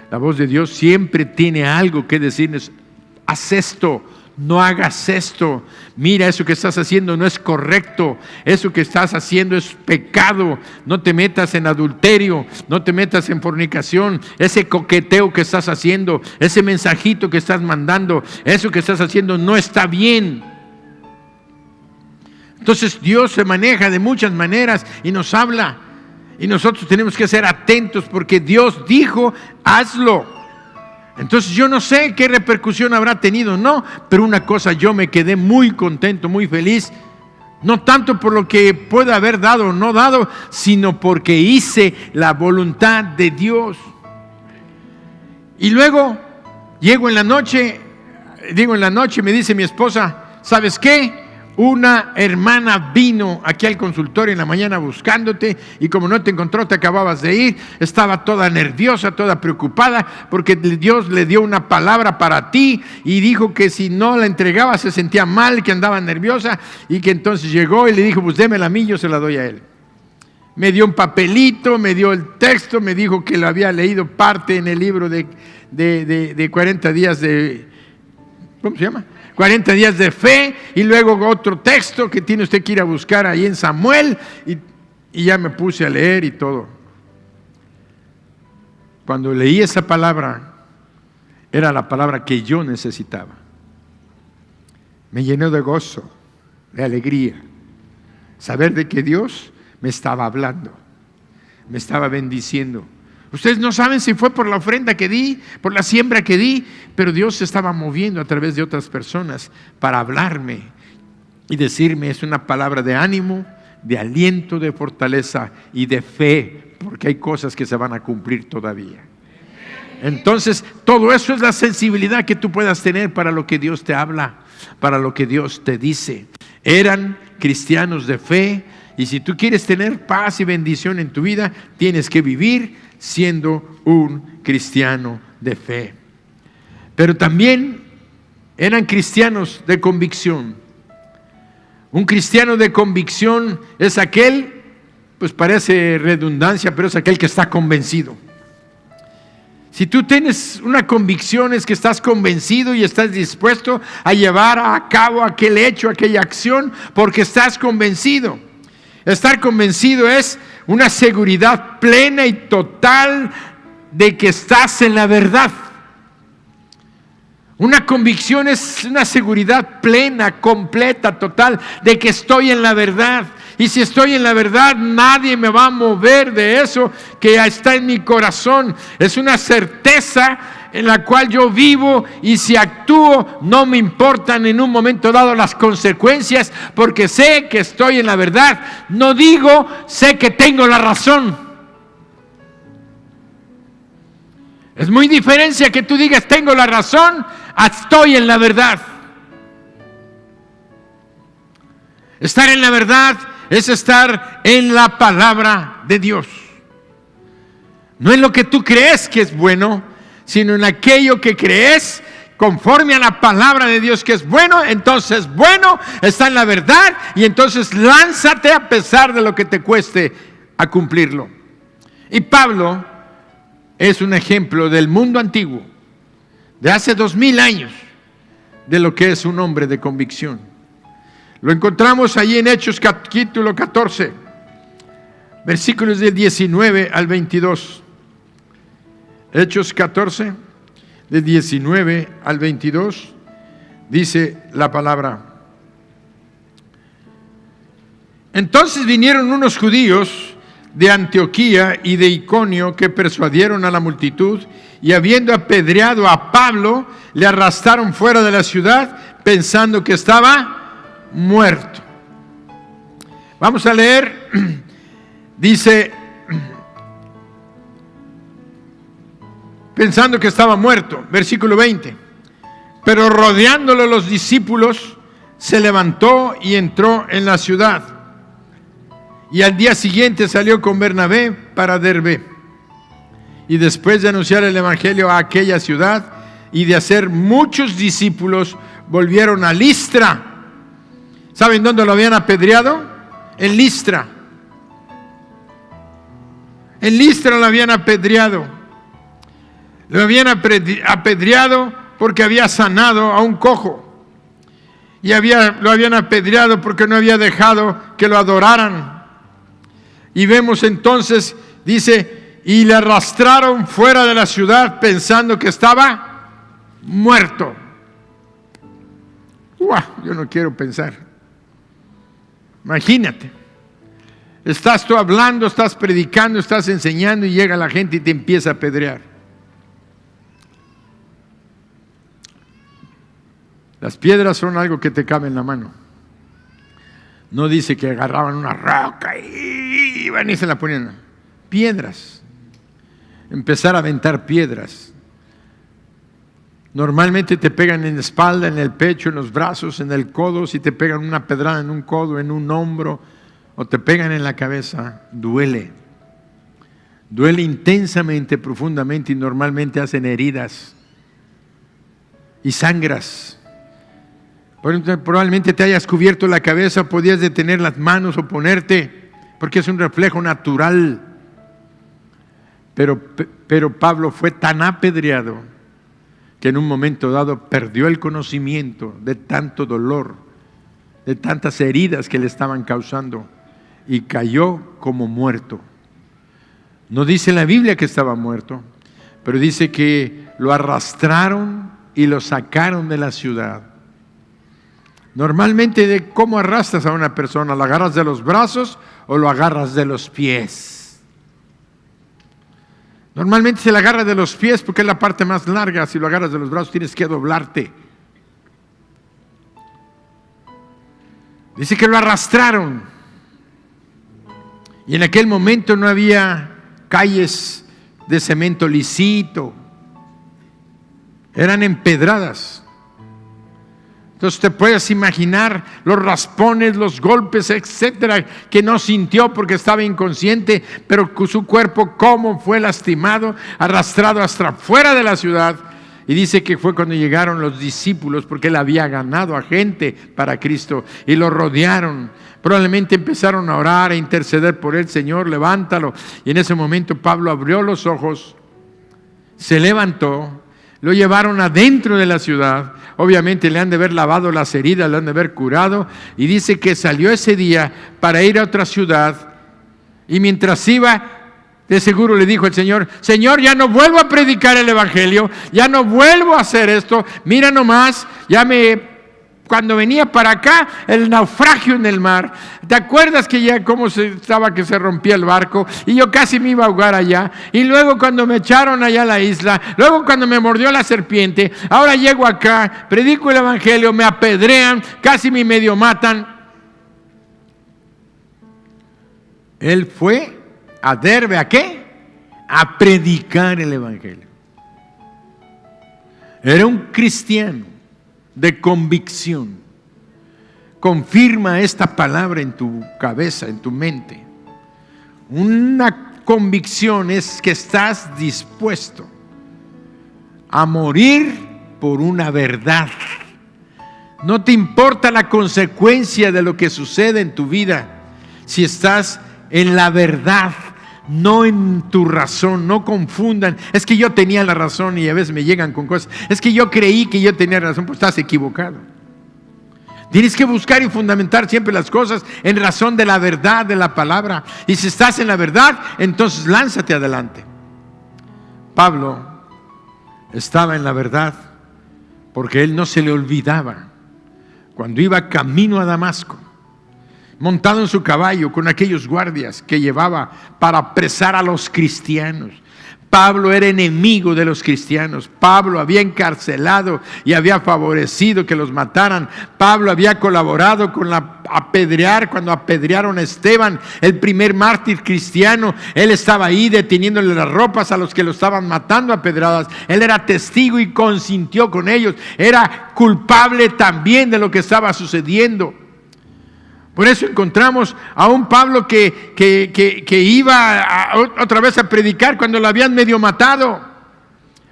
La voz de Dios siempre tiene algo que decirnos. Haz esto. No hagas esto. Mira, eso que estás haciendo no es correcto. Eso que estás haciendo es pecado. No te metas en adulterio. No te metas en fornicación. Ese coqueteo que estás haciendo, ese mensajito que estás mandando, eso que estás haciendo no está bien. Entonces Dios se maneja de muchas maneras y nos habla. Y nosotros tenemos que ser atentos porque Dios dijo, hazlo. Entonces yo no sé qué repercusión habrá tenido, no. Pero una cosa, yo me quedé muy contento, muy feliz. No tanto por lo que pueda haber dado o no dado, sino porque hice la voluntad de Dios. Y luego llego en la noche, me dice mi esposa, ¿sabes qué? Una hermana vino aquí al consultorio en la mañana buscándote y como no te encontró, te acababas de ir. Estaba toda nerviosa, toda preocupada porque Dios le dio una palabra para ti y dijo que si no la entregaba se sentía mal, que andaba nerviosa y que entonces llegó y le dijo, pues démela a mí, yo se la doy a él. Me dio un papelito, me dio el texto, me dijo que lo había leído parte en el libro de 40 días de... ¿Cómo se llama? 40 días de fe, y luego otro texto que tiene usted que ir a buscar ahí en Samuel, y ya me puse a leer y todo. Cuando leí esa palabra, era la palabra que yo necesitaba. Me llenó de gozo, de alegría, saber de que Dios me estaba hablando, me estaba bendiciendo. Ustedes no saben si fue por la ofrenda que di, por la siembra que di, pero Dios se estaba moviendo a través de otras personas para hablarme y decirme, es una palabra de ánimo, de aliento, de fortaleza y de fe, porque hay cosas que se van a cumplir todavía. Entonces, todo eso es la sensibilidad que tú puedas tener para lo que Dios te habla, para lo que Dios te dice. Eran cristianos de fe, y si tú quieres tener paz y bendición en tu vida, tienes que vivir siendo un cristiano de fe. Pero también eran cristianos de convicción. Un cristiano de convicción es aquel, pues parece redundancia, pero es aquel que está convencido. Si tú tienes una convicción, es que estás convencido y estás dispuesto a llevar a cabo aquel hecho, aquella acción, porque estás convencido. Estar convencido es una seguridad plena y total de que estás en la verdad. Una convicción es una seguridad plena, completa, total, de que estoy en la verdad. Y si estoy en la verdad, nadie me va a mover de eso que está en mi corazón. Es una certeza en la cual yo vivo, y si actúo no me importan en un momento dado las consecuencias, porque sé que estoy en la verdad. No digo, sé que tengo la razón. Es muy diferente que tú digas tengo la razón a estoy en la verdad. Estar en la verdad es estar en la palabra de Dios. No en lo que tú crees que es bueno, sino en aquello que crees conforme a la palabra de Dios que es bueno. Entonces bueno, está en la verdad, y entonces lánzate a pesar de lo que te cueste a cumplirlo. Y Pablo es un ejemplo del mundo antiguo, de hace 2000 años, de lo que es un hombre de convicción. Lo encontramos allí en Hechos capítulo 14, versículos del 19 al 22. Hechos 14, de 19 al 22, dice la palabra. Entonces vinieron unos judíos de Antioquía y de Iconio que persuadieron a la multitud, y habiendo apedreado a Pablo, le arrastraron fuera de la ciudad, pensando que estaba muerto. Vamos a leer, dice, pensando que estaba muerto, versículo 20. Pero rodeándolo los discípulos, se levantó y entró en la ciudad. Y al día siguiente salió con Bernabé para Derbe. Y después de anunciar el evangelio a aquella ciudad y de hacer muchos discípulos, volvieron a Listra. ¿Saben dónde lo habían apedreado? En Listra. En Listra lo habían apedreado. Lo habían apedreado porque había sanado a un cojo. Y lo habían apedreado porque no había dejado que lo adoraran. Y vemos entonces, dice, y le arrastraron fuera de la ciudad pensando que estaba muerto. Yo no quiero pensar. Imagínate. Estás tú hablando, estás predicando, estás enseñando y llega la gente y te empieza a apedrear. Las piedras son algo que te cabe en la mano. No dice que agarraban una roca y iban y se la ponían. Piedras. Empezar a aventar piedras. Normalmente te pegan en la espalda, en el pecho, en los brazos, en el codo. Si te pegan una pedrada en un codo, en un hombro, o te pegan en la cabeza, duele. Duele intensamente, profundamente, y normalmente hacen heridas y sangras. Probablemente te hayas cubierto la cabeza, podías detener las manos o ponerte, porque es un reflejo natural. Pero Pablo fue tan apedreado que en un momento dado perdió el conocimiento de tanto dolor, de tantas heridas que le estaban causando, y cayó como muerto. No dice la Biblia que estaba muerto, pero dice que lo arrastraron y lo sacaron de la ciudad. Normalmente, ¿de cómo arrastras a una persona? ¿Lo agarras de los brazos o lo agarras de los pies? Normalmente se la agarra de los pies porque es la parte más larga. Si lo agarras de los brazos tienes que doblarte. Dice que lo arrastraron. Y en aquel momento no había calles de cemento lisito. Eran empedradas. Entonces te puedes imaginar los raspones, los golpes, etcétera, que no sintió porque estaba inconsciente, pero su cuerpo cómo fue lastimado, arrastrado hasta fuera de la ciudad. Y dice que fue cuando llegaron los discípulos, porque él había ganado a gente para Cristo, y lo rodearon. Probablemente empezaron a orar, a interceder por él. Señor, levántalo. Y en ese momento Pablo abrió los ojos, se levantó, lo llevaron adentro de la ciudad. Obviamente le han de haber lavado las heridas, le han de haber curado. Y dice que salió ese día para ir a otra ciudad. Y mientras iba, de seguro le dijo el Señor: Señor, ya no vuelvo a predicar el Evangelio, ya no vuelvo a hacer esto. Mira nomás, cuando venía para acá, el naufragio en el mar. ¿Te acuerdas que ya cómo estaba que se rompía el barco? Y yo casi me iba a ahogar allá. Y luego cuando me echaron allá a la isla, luego cuando me mordió la serpiente, ahora llego acá, predico el Evangelio, me apedrean, casi me medio matan. Él fue a Derbe, ¿a qué? A predicar el Evangelio. Era un cristiano de convicción. Confirma esta palabra en tu cabeza, en tu mente. Una convicción es que estás dispuesto a morir por una verdad. No te importa la consecuencia de lo que sucede en tu vida, si estás en la verdad, no en tu razón. No confundan: es que yo tenía la razón, y a veces me llegan con cosas. Es que yo creí que yo tenía razón. Pues estás equivocado. Tienes que buscar y fundamentar siempre las cosas en razón de la verdad de la palabra. Y si estás en la verdad, entonces lánzate adelante. Pablo estaba en la verdad porque él no se le olvidaba cuando iba camino a Damasco, montado en su caballo con aquellos guardias que llevaba para apresar a los cristianos. Pablo era enemigo de los cristianos. Pablo había encarcelado y había favorecido que los mataran. Pablo había colaborado con cuando apedrearon a Esteban, el primer mártir cristiano. Él estaba ahí deteniéndole las ropas a los que lo estaban matando a pedradas. Él era testigo y consintió con ellos. Era culpable también de lo que estaba sucediendo. Por eso encontramos a un Pablo que iba otra vez a predicar cuando lo habían medio matado.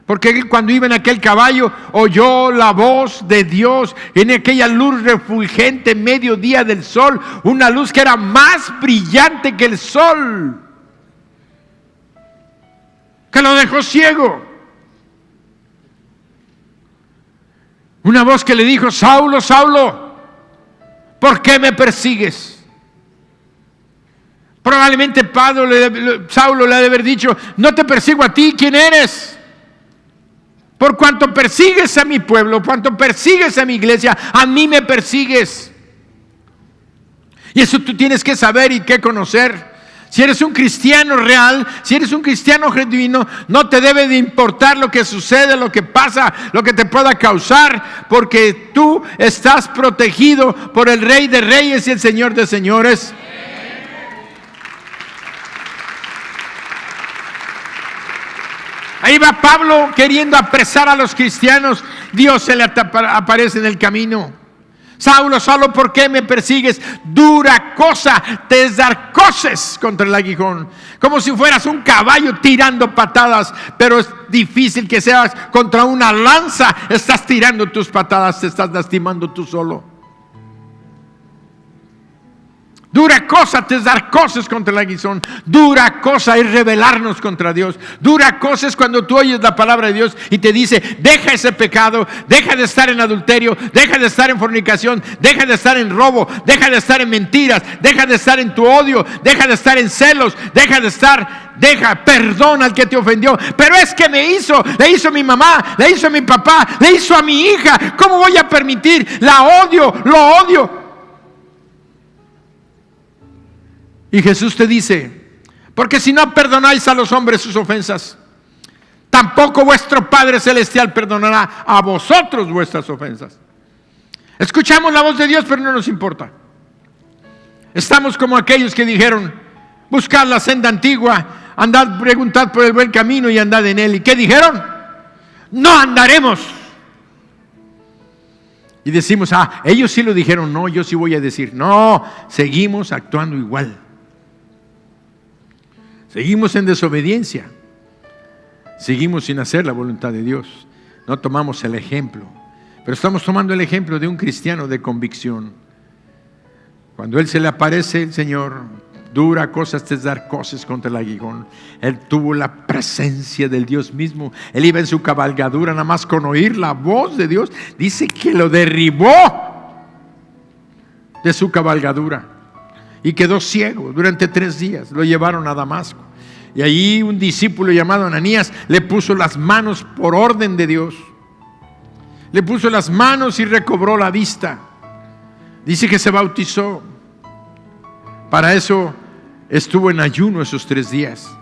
Porque él, cuando iba en aquel caballo, oyó la voz de Dios en aquella luz refulgente, mediodía del sol, una luz que era más brillante que el sol, que lo dejó ciego. Una voz que le dijo: Saulo, Saulo, ¿por qué me persigues? Probablemente Saulo le ha de haber dicho: no te persigo a ti, ¿quién eres? Por cuanto persigues a mi pueblo, cuanto persigues a mi iglesia, a mí me persigues. Y eso tú tienes que saber y que conocer. Si eres un cristiano real, si eres un cristiano genuino, no te debe de importar lo que sucede, lo que pasa, lo que te pueda causar, porque tú estás protegido por el Rey de Reyes y el Señor de Señores. Ahí va Pablo queriendo apresar a los cristianos. Dios se le aparece en el camino. Saulo, Saulo, ¿por qué me persigues? Dura cosa te es dar coces contra el aguijón. Como si fueras un caballo tirando patadas, pero es difícil que seas contra una lanza. Estás tirando tus patadas, te estás lastimando tú solo. Dura cosa te es dar coces contra el aguijón. Dura cosa es rebelarnos contra Dios. Dura cosa es cuando tú oyes la palabra de Dios y te dice: deja ese pecado, deja de estar en adulterio, deja de estar en fornicación, deja de estar en robo, deja de estar en mentiras, deja de estar en tu odio, deja de estar en celos, perdona al que te ofendió. Pero es que le hizo mi mamá, le hizo mi papá, le hizo a mi hija. ¿Cómo voy a permitir? Lo odio. Y Jesús te dice: porque si no perdonáis a los hombres sus ofensas, tampoco vuestro Padre Celestial perdonará a vosotros vuestras ofensas. Escuchamos la voz de Dios, pero no nos importa. Estamos como aquellos que dijeron: buscad la senda antigua, andad, preguntad por el buen camino y andad en él. ¿Y qué dijeron? No andaremos. Y decimos: ellos sí lo dijeron. No, yo sí voy a decir. No, seguimos actuando igual. Seguimos en desobediencia. Seguimos sin hacer la voluntad de Dios. No tomamos el ejemplo. Pero estamos tomando el ejemplo de un cristiano de convicción. Cuando Él se le aparece, el Señor, dura cosa te es dar coces contra el aguijón. Él tuvo la presencia del Dios mismo. Él iba en su cabalgadura, nada más con oír la voz de Dios. Dice que lo derribó de su cabalgadura. Y quedó ciego durante 3 días. Lo llevaron a Damasco. Y allí un discípulo llamado Ananías le puso las manos por orden de Dios. Le puso las manos y recobró la vista. Dice que se bautizó. Para eso estuvo en ayuno esos 3 días.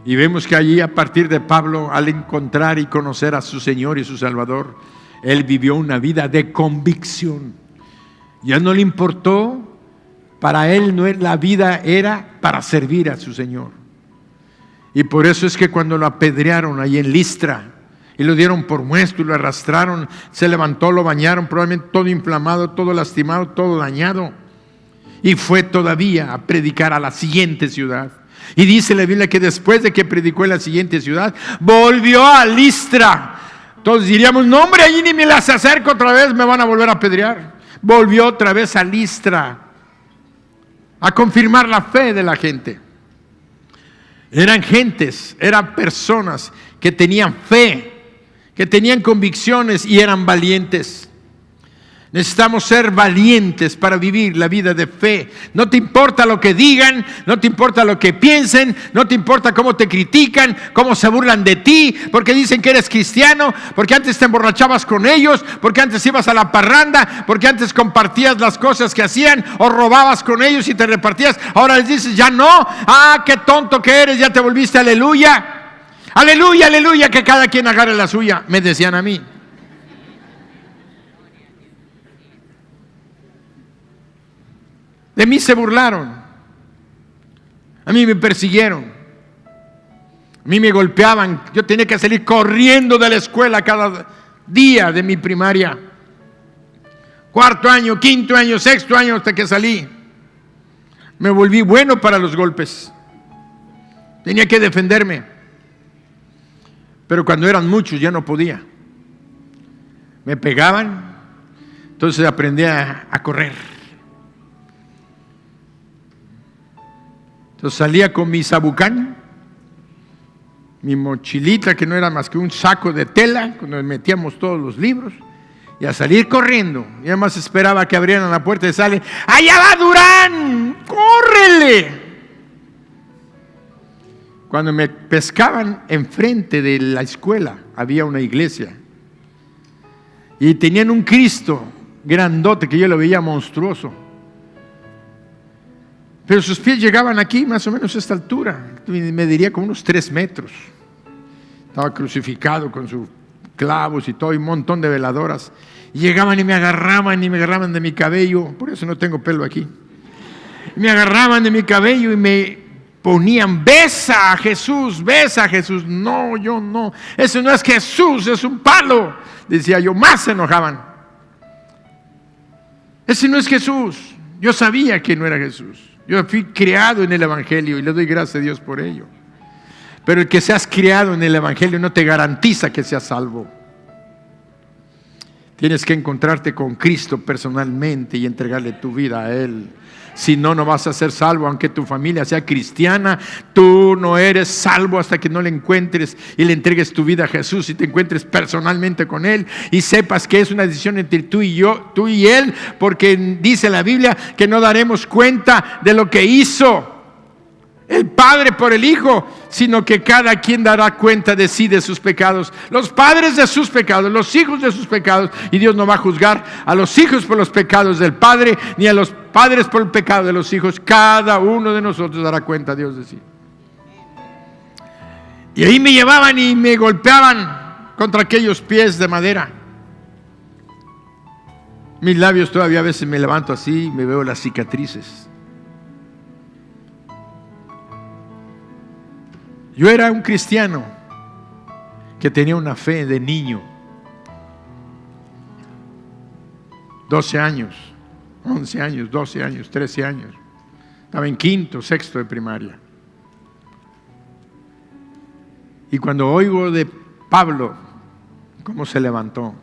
Y vemos que allí, a partir de Pablo, al encontrar y conocer a su Señor y su Salvador, él vivió una vida de convicción. Ya no le importó. Para él la vida era para servir a su Señor. Y por eso es que cuando lo apedrearon ahí en Listra y lo dieron por muerto y lo arrastraron, se levantó, lo bañaron, probablemente todo inflamado, todo lastimado, todo dañado. Y fue todavía a predicar a la siguiente ciudad. Y dice la Biblia que después de que predicó en la siguiente ciudad, volvió a Listra. Todos diríamos: no, hombre, allí ni me las acerco otra vez, me van a volver a apedrear. Volvió otra vez a Listra a confirmar la fe de la gente. Eran gentes, eran personas que tenían fe, que tenían convicciones y eran valientes. Necesitamos ser valientes para vivir la vida de fe. No te importa lo que digan, no te importa lo que piensen, no te importa cómo te critican, cómo se burlan de ti, porque dicen que eres cristiano, porque antes te emborrachabas con ellos, porque antes ibas a la parranda, porque antes compartías las cosas que hacían o robabas con ellos y te repartías. Ahora les dices: ya no. Qué tonto que eres, ya te volviste aleluya. Aleluya, aleluya, que cada quien agarre la suya, me decían a mí. De mí se burlaron. A mí me persiguieron. A mí me golpeaban. Yo tenía que salir corriendo de la escuela cada día de mi primaria. 4º año, 5º año, 6º año, hasta que salí. Me volví bueno para los golpes. Tenía que defenderme. Pero cuando eran muchos ya no podía. Me pegaban. Entonces aprendí a correr. Entonces salía con mi sabucán, mi mochilita, que no era más que un saco de tela, donde metíamos todos los libros, y a salir corriendo. Y además esperaba que abrieran la puerta y sale: ¡allá va Durán! ¡Córrele! Cuando me pescaban, enfrente de la escuela había una iglesia. Y tenían un Cristo grandote que yo lo veía monstruoso. Pero sus pies llegaban aquí, más o menos a esta altura. Me diría como unos 3 metros. Estaba crucificado con sus clavos y todo, y un montón de veladoras. Y llegaban y me agarraban de mi cabello. Por eso no tengo pelo aquí. Me agarraban de mi cabello y me ponían: besa a Jesús, besa a Jesús. No, yo no. Eso no es Jesús, es un palo. Decía yo, más se enojaban. Ese no es Jesús. Yo sabía que no era Jesús. Yo fui criado en el Evangelio y le doy gracias a Dios por ello. Pero el que seas criado en el Evangelio no te garantiza que seas salvo. Tienes que encontrarte con Cristo personalmente y entregarle tu vida a Él. Si no, no vas a ser salvo. Aunque tu familia sea cristiana, tú no eres salvo hasta que no le encuentres y le entregues tu vida a Jesús y te encuentres personalmente con Él y sepas que es una decisión entre tú y yo, tú y Él, porque dice la Biblia que no daremos cuenta de lo que hizo el Padre por el Hijo, sino que cada quien dará cuenta de sí, de sus pecados. Los padres de sus pecados, los hijos de sus pecados. Y Dios no va a juzgar a los hijos por los pecados del Padre, ni a los padres por el pecado de los hijos. Cada uno de nosotros dará cuenta a Dios de sí. Y ahí me llevaban y me golpeaban contra aquellos pies de madera. Mis labios todavía a veces me levanto así y me veo las cicatrices. Yo era un cristiano que tenía una fe de niño. 12 años, 11 años, 12 años, 13 años. Estaba en quinto, sexto de primaria. Y cuando oigo de Pablo, cómo se levantó,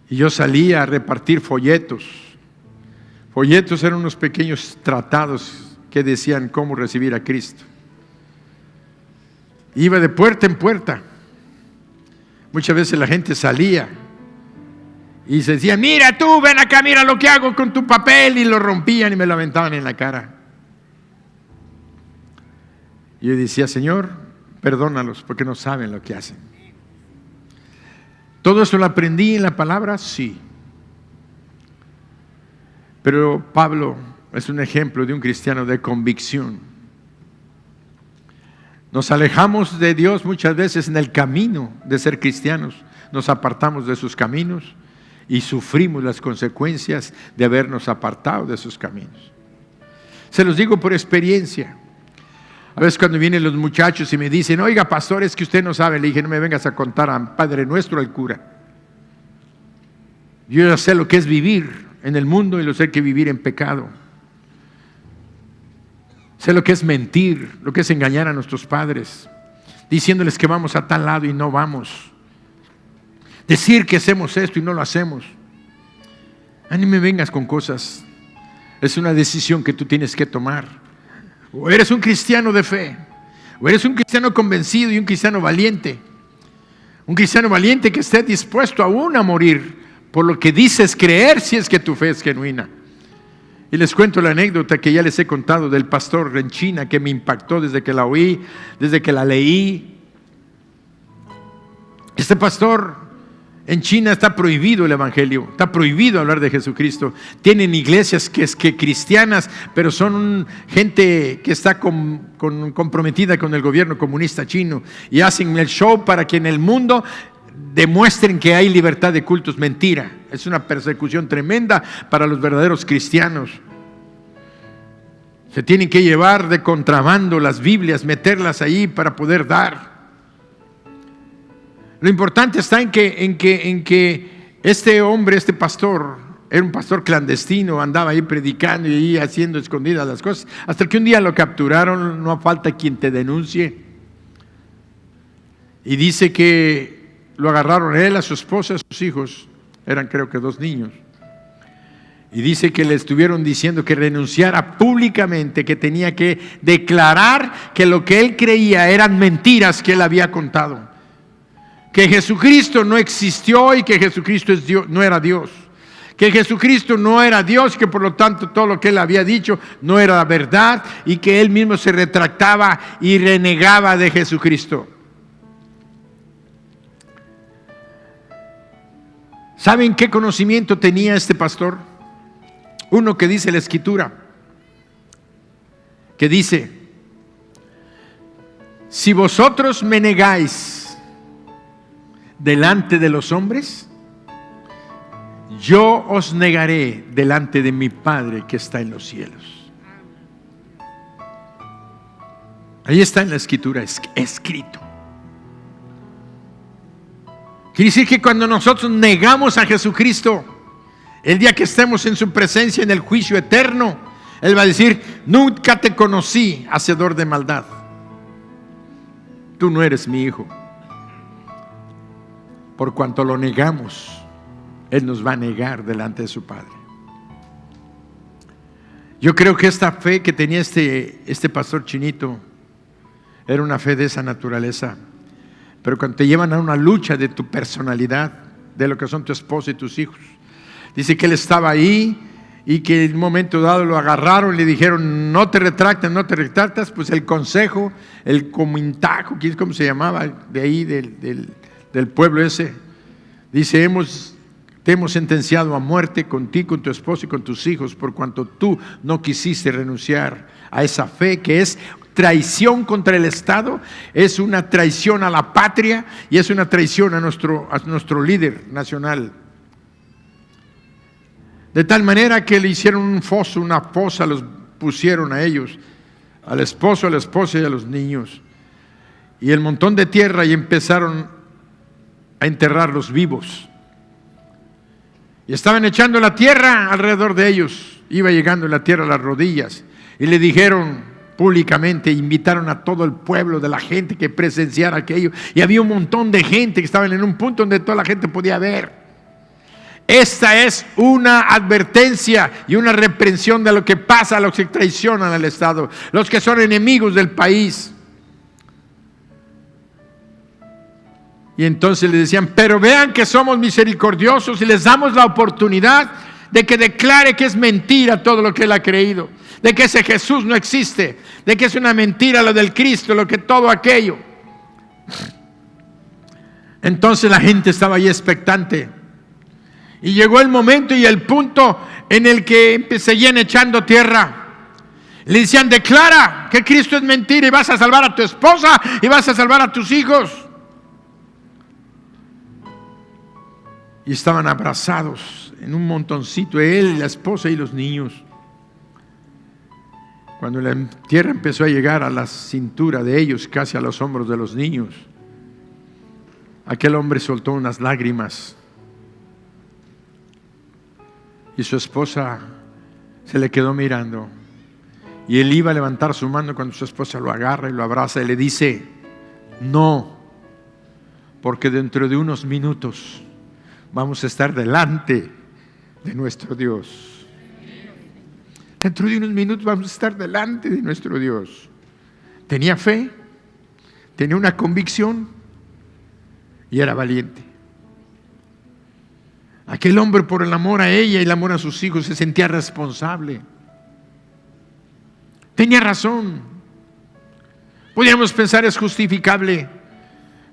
y yo salía a repartir folletos. Folletos eran unos pequeños tratados que decían cómo recibir a Cristo. Iba de puerta en puerta. Muchas veces la gente salía y se decía: mira tú, ven acá, mira lo que hago con tu papel, y lo rompían y me lo aventaban en la cara. Y yo decía: Señor, perdónalos porque no saben lo que hacen. ¿Todo eso lo aprendí en la palabra? Sí. Pero Pablo es un ejemplo de un cristiano de convicción. Nos alejamos de Dios muchas veces en el camino de ser cristianos. Nos apartamos de sus caminos y sufrimos las consecuencias de habernos apartado de sus caminos. Se los digo por experiencia. A veces cuando vienen los muchachos y me dicen: oiga, pastor, es que usted no sabe. Le dije: no me vengas a contar a Padre Nuestro al cura. Yo ya sé lo que es vivir en el mundo y lo sé que vivir en pecado. Sé lo que es mentir, lo que es engañar a nuestros padres, diciéndoles que vamos a tal lado y no vamos. Decir que hacemos esto y no lo hacemos. Ni me vengas con cosas. Es una decisión que tú tienes que tomar. O eres un cristiano de fe, o eres un cristiano convencido y un cristiano valiente. Un cristiano valiente que esté dispuesto aún a morir por lo que dices creer, si es que tu fe es genuina. Y les cuento la anécdota que ya les he contado del pastor en China, que me impactó desde que la oí, desde que la leí. Este pastor en China está prohibido el evangelio, está prohibido hablar de Jesucristo. Tienen iglesias que cristianas, pero son gente que está comprometida con el gobierno comunista chino, y hacen el show para que en el mundo demuestren que hay libertad de cultos. Mentira. Es una persecución tremenda para los verdaderos cristianos. Se tienen que llevar de contrabando las Biblias, meterlas ahí para poder dar. Lo importante está en que este hombre, este pastor, era un pastor clandestino, andaba ahí predicando y ahí haciendo escondidas las cosas, hasta que un día lo capturaron. No falta quien te denuncie. Y dice que lo agarraron a él, a su esposa, a sus hijos. Eran creo que 2 niños. Y dice que le estuvieron diciendo que renunciara públicamente, que tenía que declarar que lo que él creía eran mentiras que él había contado. Que Jesucristo no existió y que Jesucristo es Dios, no era Dios. Que Jesucristo no era Dios, que por lo tanto todo lo que él había dicho no era verdad, y que él mismo se retractaba y renegaba de Jesucristo. ¿Saben qué conocimiento tenía este pastor? Uno que dice la Escritura, que dice: si vosotros me negáis delante de los hombres, yo os negaré delante de mi Padre que está en los cielos. Ahí está en la Escritura escrito. Quiere decir que cuando nosotros negamos a Jesucristo, el día que estemos en su presencia en el juicio eterno, Él va a decir: nunca te conocí, hacedor de maldad. Tú no eres mi hijo. Por cuanto lo negamos, Él nos va a negar delante de su Padre. Yo creo que esta fe que tenía este pastor Chinito era una fe de esa naturaleza. Pero cuando te llevan a una lucha de tu personalidad, de lo que son tu esposa y tus hijos, dice que él estaba ahí y que en un momento dado lo agarraron y le dijeron: no te retractas. Pues el consejo, el comintajo, ¿cómo se llamaba? De ahí del pueblo ese, dice: te hemos sentenciado a muerte contigo, con tu esposo y con tus hijos, por cuanto tú no quisiste renunciar a esa fe que es traición contra el Estado, es una traición a la patria y es una traición a nuestro líder nacional. De tal manera que le hicieron un foso, una fosa, los pusieron a ellos, al esposo, a la esposa y a los niños, y el montón de tierra, y empezaron a enterrarlos vivos. Y estaban echando la tierra alrededor de ellos, iba llegando la tierra a las rodillas, y le dijeron públicamente, invitaron a todo el pueblo de la gente que presenciara aquello, y había un montón de gente que estaban en un punto donde toda la gente podía ver. Esta es una advertencia y una reprensión de lo que pasa a los que traicionan al Estado, los que son enemigos del país. Y entonces le decían: pero vean que somos misericordiosos y les damos la oportunidad de que declare que es mentira todo lo que él ha creído, de que ese Jesús no existe, de que es una mentira lo del Cristo, lo que todo aquello. Entonces la gente estaba ahí expectante, y llegó el momento y el punto en el que seguían echando tierra. Le decían: declara que Cristo es mentira y vas a salvar a tu esposa y vas a salvar a tus hijos. Y estaban abrazados en un montoncito, él, la esposa y los niños. Cuando la tierra empezó a llegar a la cintura de ellos, casi a los hombros de los niños, aquel hombre soltó unas lágrimas, y su esposa se le quedó mirando, y él iba a levantar su mano cuando su esposa lo agarra y lo abraza y le dice: no, porque dentro de unos minutos vamos a estar delante de nuestro Dios. Dentro de unos minutos vamos a estar delante de nuestro Dios. Tenía fe, tenía una convicción y era valiente. Aquel hombre, por el amor a ella y el amor a sus hijos, se sentía responsable. Tenía razón. Podríamos pensar es justificable,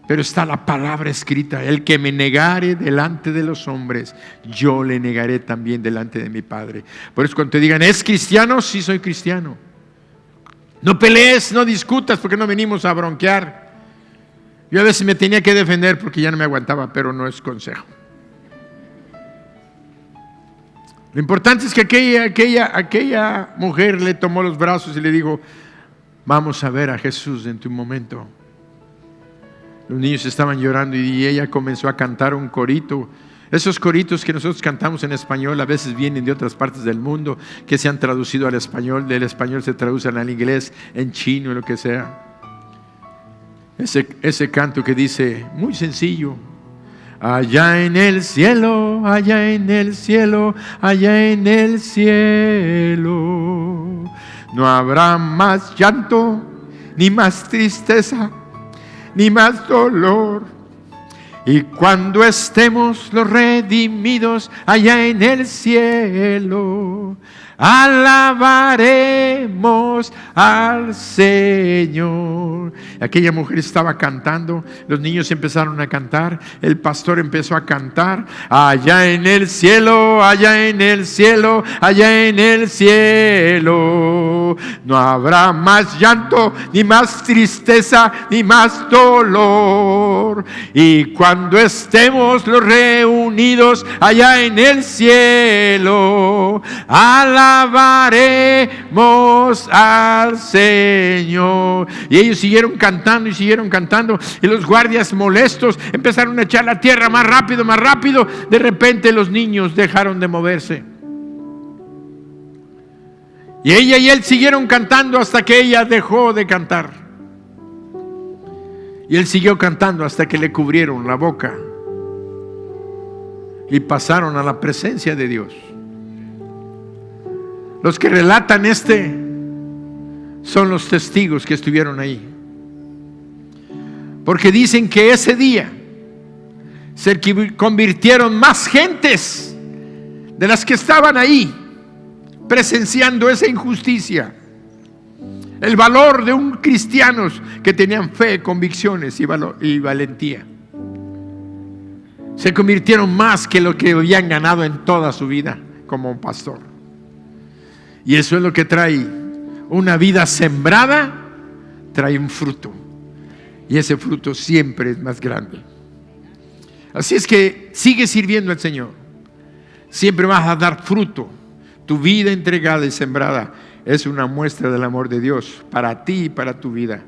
pero está la palabra escrita: el que me negare delante de los hombres, yo le negaré también delante de mi Padre. Por eso cuando te digan: ¿es cristiano? Sí, soy cristiano. No pelees, no discutas, porque no venimos a bronquear. Yo a veces me tenía que defender porque ya no me aguantaba, pero no es consejo. Lo importante es que aquella mujer le tomó los brazos y le dijo: vamos a ver a Jesús en tu momento. Los niños estaban llorando y ella comenzó a cantar un corito. Esos coritos que nosotros cantamos en español a veces vienen de otras partes del mundo, que se han traducido al español, del español se traducen al inglés, en chino, lo que sea. Ese canto que dice, muy sencillo: allá en el cielo, allá en el cielo, allá en el cielo, no habrá más llanto, ni más tristeza, ni más dolor. Y cuando estemos los redimidos allá en el cielo, alabaremos al Señor. Aquella mujer estaba cantando, los niños empezaron a cantar, el pastor empezó a cantar: allá en el cielo, allá en el cielo, allá en el cielo, no habrá más llanto, ni más tristeza, ni más dolor. Y cuando estemos los reunidos allá en el cielo, alabaremos al Señor. Y ellos siguieron cantando y siguieron cantando, y los guardias molestos empezaron a echar la tierra más rápido, más rápido. De repente los niños dejaron de moverse, y ella y él siguieron cantando hasta que ella dejó de cantar, y él siguió cantando hasta que le cubrieron la boca y pasaron a la presencia de Dios. Los que relatan son los testigos que estuvieron ahí, porque dicen que ese día se convirtieron más gentes de las que estaban ahí presenciando esa injusticia. El valor de un cristianos que tenían fe, convicciones y valentía, se convirtieron más que lo que habían ganado en toda su vida como un pastor. Y eso es lo que trae una vida sembrada, trae un fruto, y ese fruto siempre es más grande. Así es que sigue sirviendo al Señor, siempre vas a dar fruto. Tu vida entregada y sembrada es una muestra del amor de Dios para ti y para tu vida.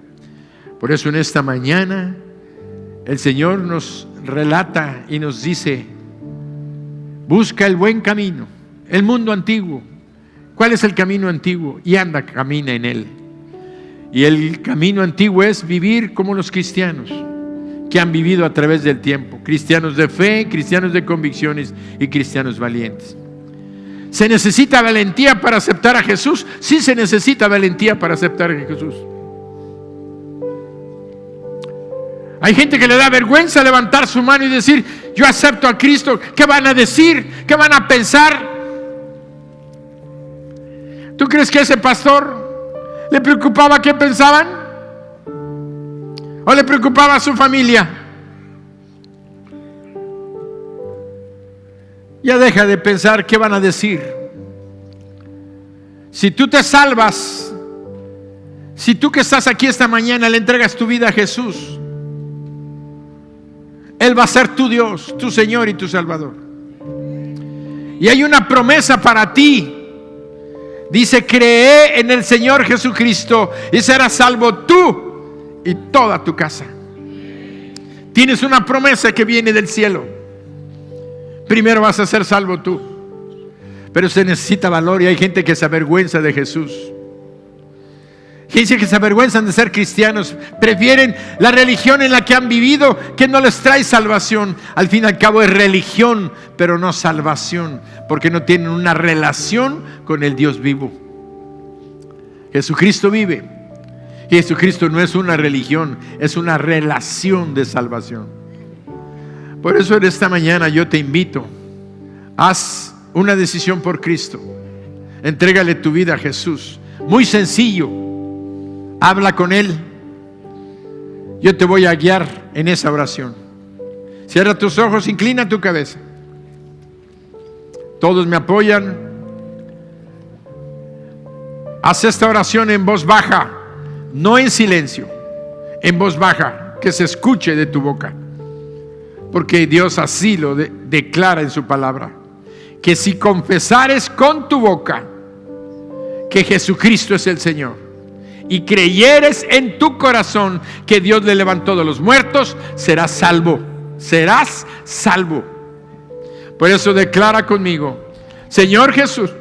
Por eso en esta mañana el Señor nos relata y nos dice: busca el buen camino, el mundo antiguo. ¿Cuál es el camino antiguo? Y camina en él. Y el camino antiguo es vivir como los cristianos que han vivido a través del tiempo. Cristianos de fe, cristianos de convicciones y cristianos valientes. ¿Se necesita valentía para aceptar a Jesús? Sí, se necesita valentía para aceptar a Jesús. Hay gente que le da vergüenza levantar su mano y decir: yo acepto a Cristo. ¿Qué van a decir? ¿Qué van a pensar? ¿Tú crees que a ese pastor le preocupaba qué pensaban? ¿O le preocupaba a su familia? Ya deja de pensar qué van a decir. Si tú te salvas, si tú que estás aquí esta mañana le entregas tu vida a Jesús, Él va a ser tu Dios, tu Señor y tu Salvador. Y hay una promesa para ti. Dice: cree en el Señor Jesucristo y serás salvo tú y toda tu casa. Tienes una promesa que viene del cielo. Primero vas a ser salvo tú, pero se necesita valor, y hay gente que se avergüenza de Jesús. Gente que se avergüenzan de ser cristianos, prefieren la religión en la que han vivido, que no les trae salvación. Al fin y al cabo es religión, pero no salvación, porque no tienen una relación con el Dios vivo. Jesucristo vive, y Jesucristo no es una religión, es una relación de salvación. Por eso en esta mañana yo te invito: haz una decisión por Cristo, entrégale tu vida a Jesús. Muy sencillo, habla con Él. Yo te voy a guiar en esa oración. Cierra tus ojos, inclina tu cabeza. Todos me apoyan. Haz esta oración en voz baja, no en silencio, en voz baja, que se escuche de tu boca, porque Dios así lo declara en su palabra: que si confesares con tu boca que Jesucristo es el Señor y creyeres en tu corazón que Dios le levantó de los muertos, serás salvo. Serás salvo. Por eso declara conmigo: Señor Jesús,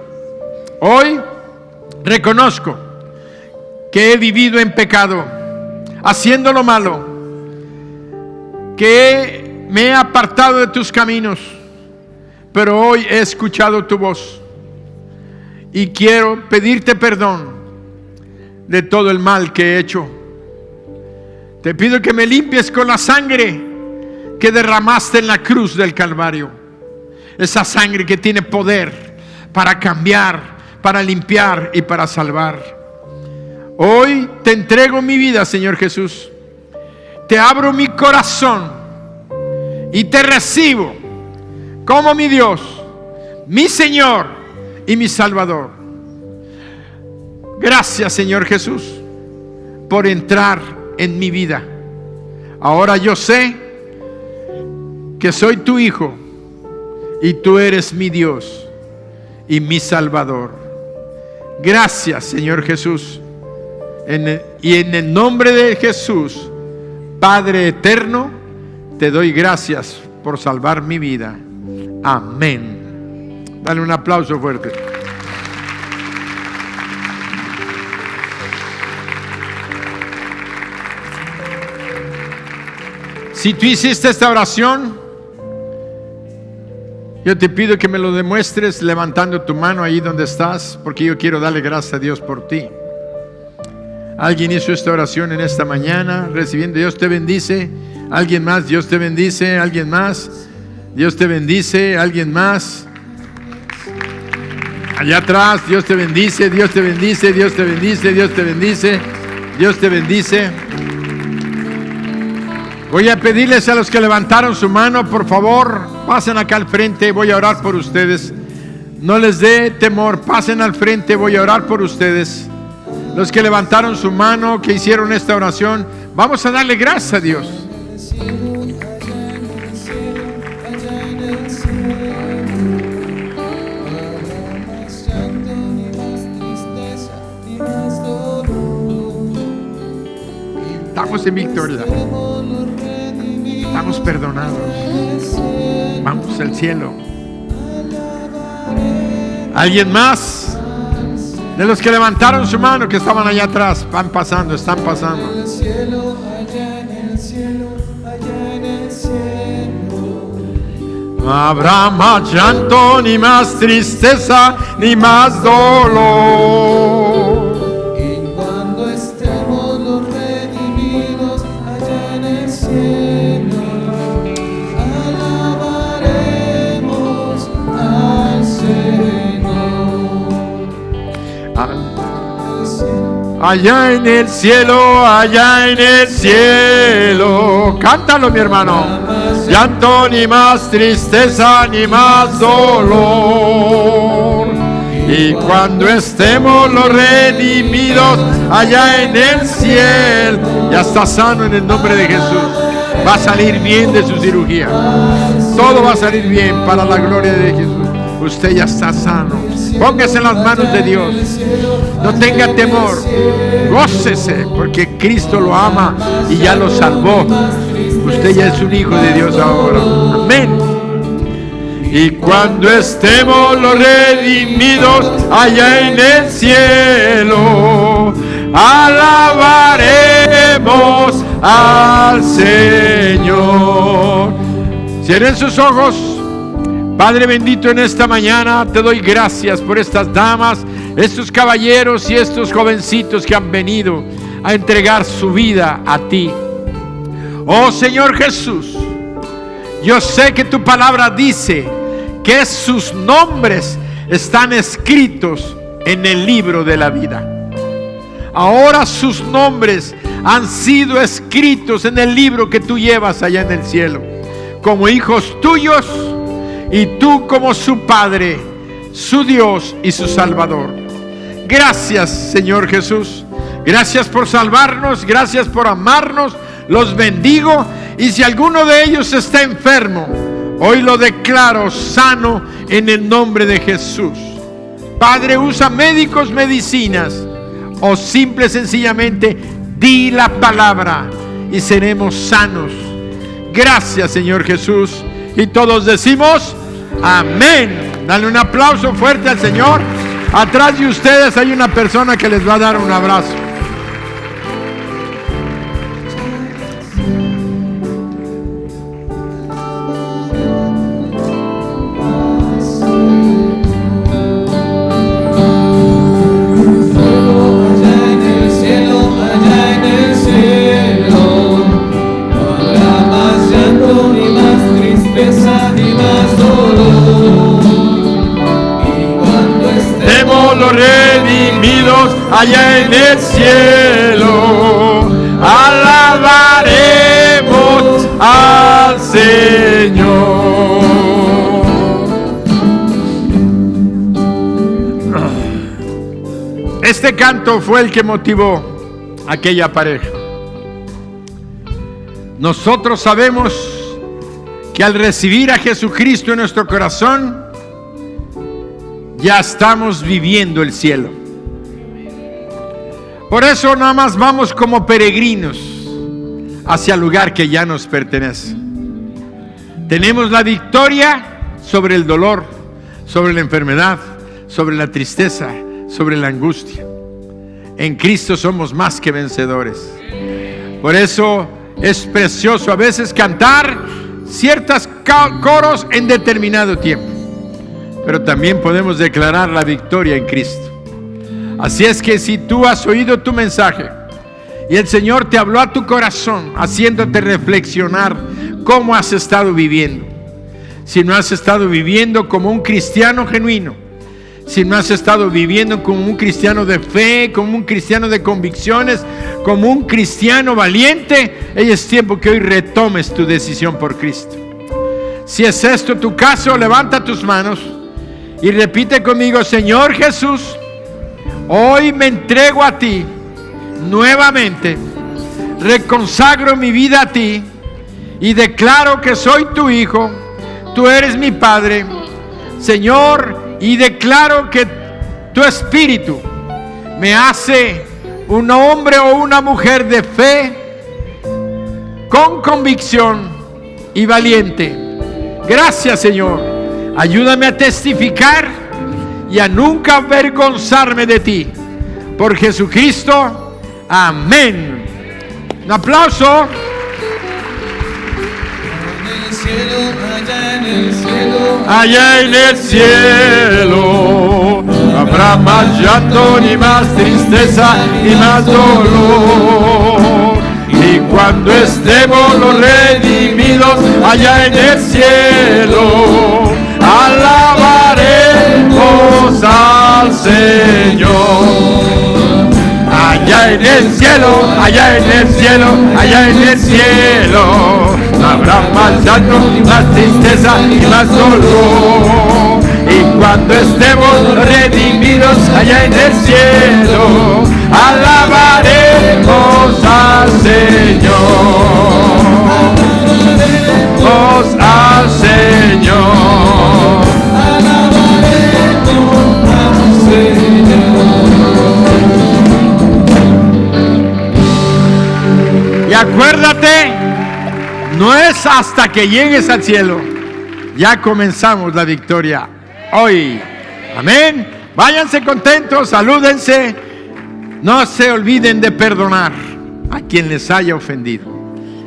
hoy reconozco que he vivido en pecado, haciendo lo malo, que me he apartado de tus caminos, pero hoy he escuchado tu voz y quiero pedirte perdón de todo el mal que he hecho. Te pido que me limpies con la sangre que derramaste en la cruz del Calvario, esa sangre que tiene poder para cambiar, para limpiar y para salvar. Hoy te entrego mi vida, Señor Jesús. Te abro mi corazón y te recibo como mi Dios, mi Señor y mi Salvador. Gracias, Señor Jesús, por entrar en mi vida. Ahora yo sé que soy tu hijo y tú eres mi Dios y mi Salvador. Gracias, Señor Jesús. Y en el nombre de Jesús, Padre eterno, te doy gracias por salvar mi vida. Amén. Dale un aplauso fuerte. Si tú hiciste esta oración, yo te pido que me lo demuestres levantando tu mano ahí donde estás, porque yo quiero darle gracias a Dios por ti. Alguien hizo esta oración en esta mañana, recibiendo. Dios te bendice. Alguien más, Dios te bendice. Alguien más, Dios te bendice. Alguien más. Allá atrás, Dios te bendice. Dios te bendice. Dios te bendice. Dios te bendice. Dios te bendice. Voy a pedirles a los que levantaron su mano, por favor, pasen acá al frente. Voy a orar por ustedes. No les dé temor, pasen al frente. Voy a orar por ustedes. Los que levantaron su mano, que hicieron esta oración, vamos a darle gracias a Dios. Estamos en victoria. Estamos perdonados. Vamos al cielo. ¿Alguien más? De los que levantaron su mano, que estaban allá atrás, van pasando, están pasando. No habrá más llanto, ni más tristeza, ni más dolor. Y cuando estemos los redimidos allá en el cielo, alabaremos al Señor. Allá en el cielo, allá en el cielo. Cántalo, mi hermano. Llanto, ni más tristeza, ni más dolor. Y cuando estemos los redimidos allá en el cielo, ya está sano en el nombre de Jesús. Va a salir bien de su cirugía. Todo va a salir bien para la gloria de Jesús. Usted ya está sano. Póngase en las manos de Dios. No tenga temor. Gócese, porque Cristo lo ama y ya lo salvó. Usted ya es un hijo de Dios ahora. Amén. Y cuando estemos los redimidos allá en el cielo, alabaremos al Señor. Cierren sus ojos. Padre bendito, en esta mañana te doy gracias por estas damas, estos caballeros y estos jovencitos que han venido a entregar su vida a ti. Oh Señor Jesús, yo sé que tu palabra dice que sus nombres están escritos en el libro de la vida. Ahora sus nombres han sido escritos en el libro que tú llevas allá en el cielo, como hijos tuyos, y tú como su Padre, su Dios y su Salvador. Gracias, Señor Jesús. Gracias por salvarnos, gracias por amarnos. Los bendigo. Y si alguno de ellos está enfermo, hoy lo declaro sano en el nombre de Jesús. Padre, usa médicos, medicinas, o simple sencillamente di la palabra y seremos sanos. Gracias, Señor Jesús. Y todos decimos amén. Dale un aplauso fuerte al Señor. Atrás de ustedes hay una persona que les va a dar un abrazo. Los redimidos allá en el cielo. Alabaremos al Señor. Este canto fue el que motivó a aquella pareja. Nosotros sabemos que al recibir a Jesucristo en nuestro corazón, ya estamos viviendo el cielo. Por eso nada más vamos como peregrinos hacia el lugar que ya nos pertenece. Tenemos la victoria sobre el dolor, sobre la enfermedad, sobre la tristeza, sobre la angustia. En Cristo somos más que vencedores. Por eso es precioso a veces cantar ciertos coros en determinado tiempo, pero también podemos declarar la victoria en Cristo. Así es que si tú has oído tu mensaje y el Señor te habló a tu corazón, haciéndote reflexionar cómo has estado viviendo, si no has estado viviendo como un cristiano genuino, si no has estado viviendo como un cristiano de fe, como un cristiano de convicciones, como un cristiano valiente, es tiempo que hoy retomes tu decisión por Cristo. Si es esto tu caso, levanta tus manos y repite conmigo: Señor Jesús, hoy me entrego a ti nuevamente, reconsagro mi vida a ti y declaro que soy tu hijo, tú eres mi Padre, Señor. Y declaro que tu espíritu me hace un hombre o una mujer de fe, con convicción y valiente. Gracias, Señor. Ayúdame a testificar y a nunca avergonzarme de ti. Por Jesucristo. Amén. Un aplauso. Allá en el cielo, Allá en el cielo habrá más llanto, ni más tristeza, ni más dolor. Y cuando estemos los redimidos allá en el cielo, alabaremos al Señor. Allá en el cielo, allá en el cielo, allá en el cielo, no habrá más llanto, ni más tristeza, ni más dolor. Y cuando estemos redimidos allá en el cielo, alabaremos al Señor. Alabaremos al Señor. alabaremos al Señor. Y acuérdate, no es hasta que llegues al cielo. Ya comenzamos la victoria hoy. Amén. Váyanse contentos, salúdense. No se olviden de perdonar a quien les haya ofendido.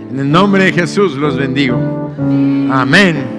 En el nombre de Jesús los bendigo. Amén.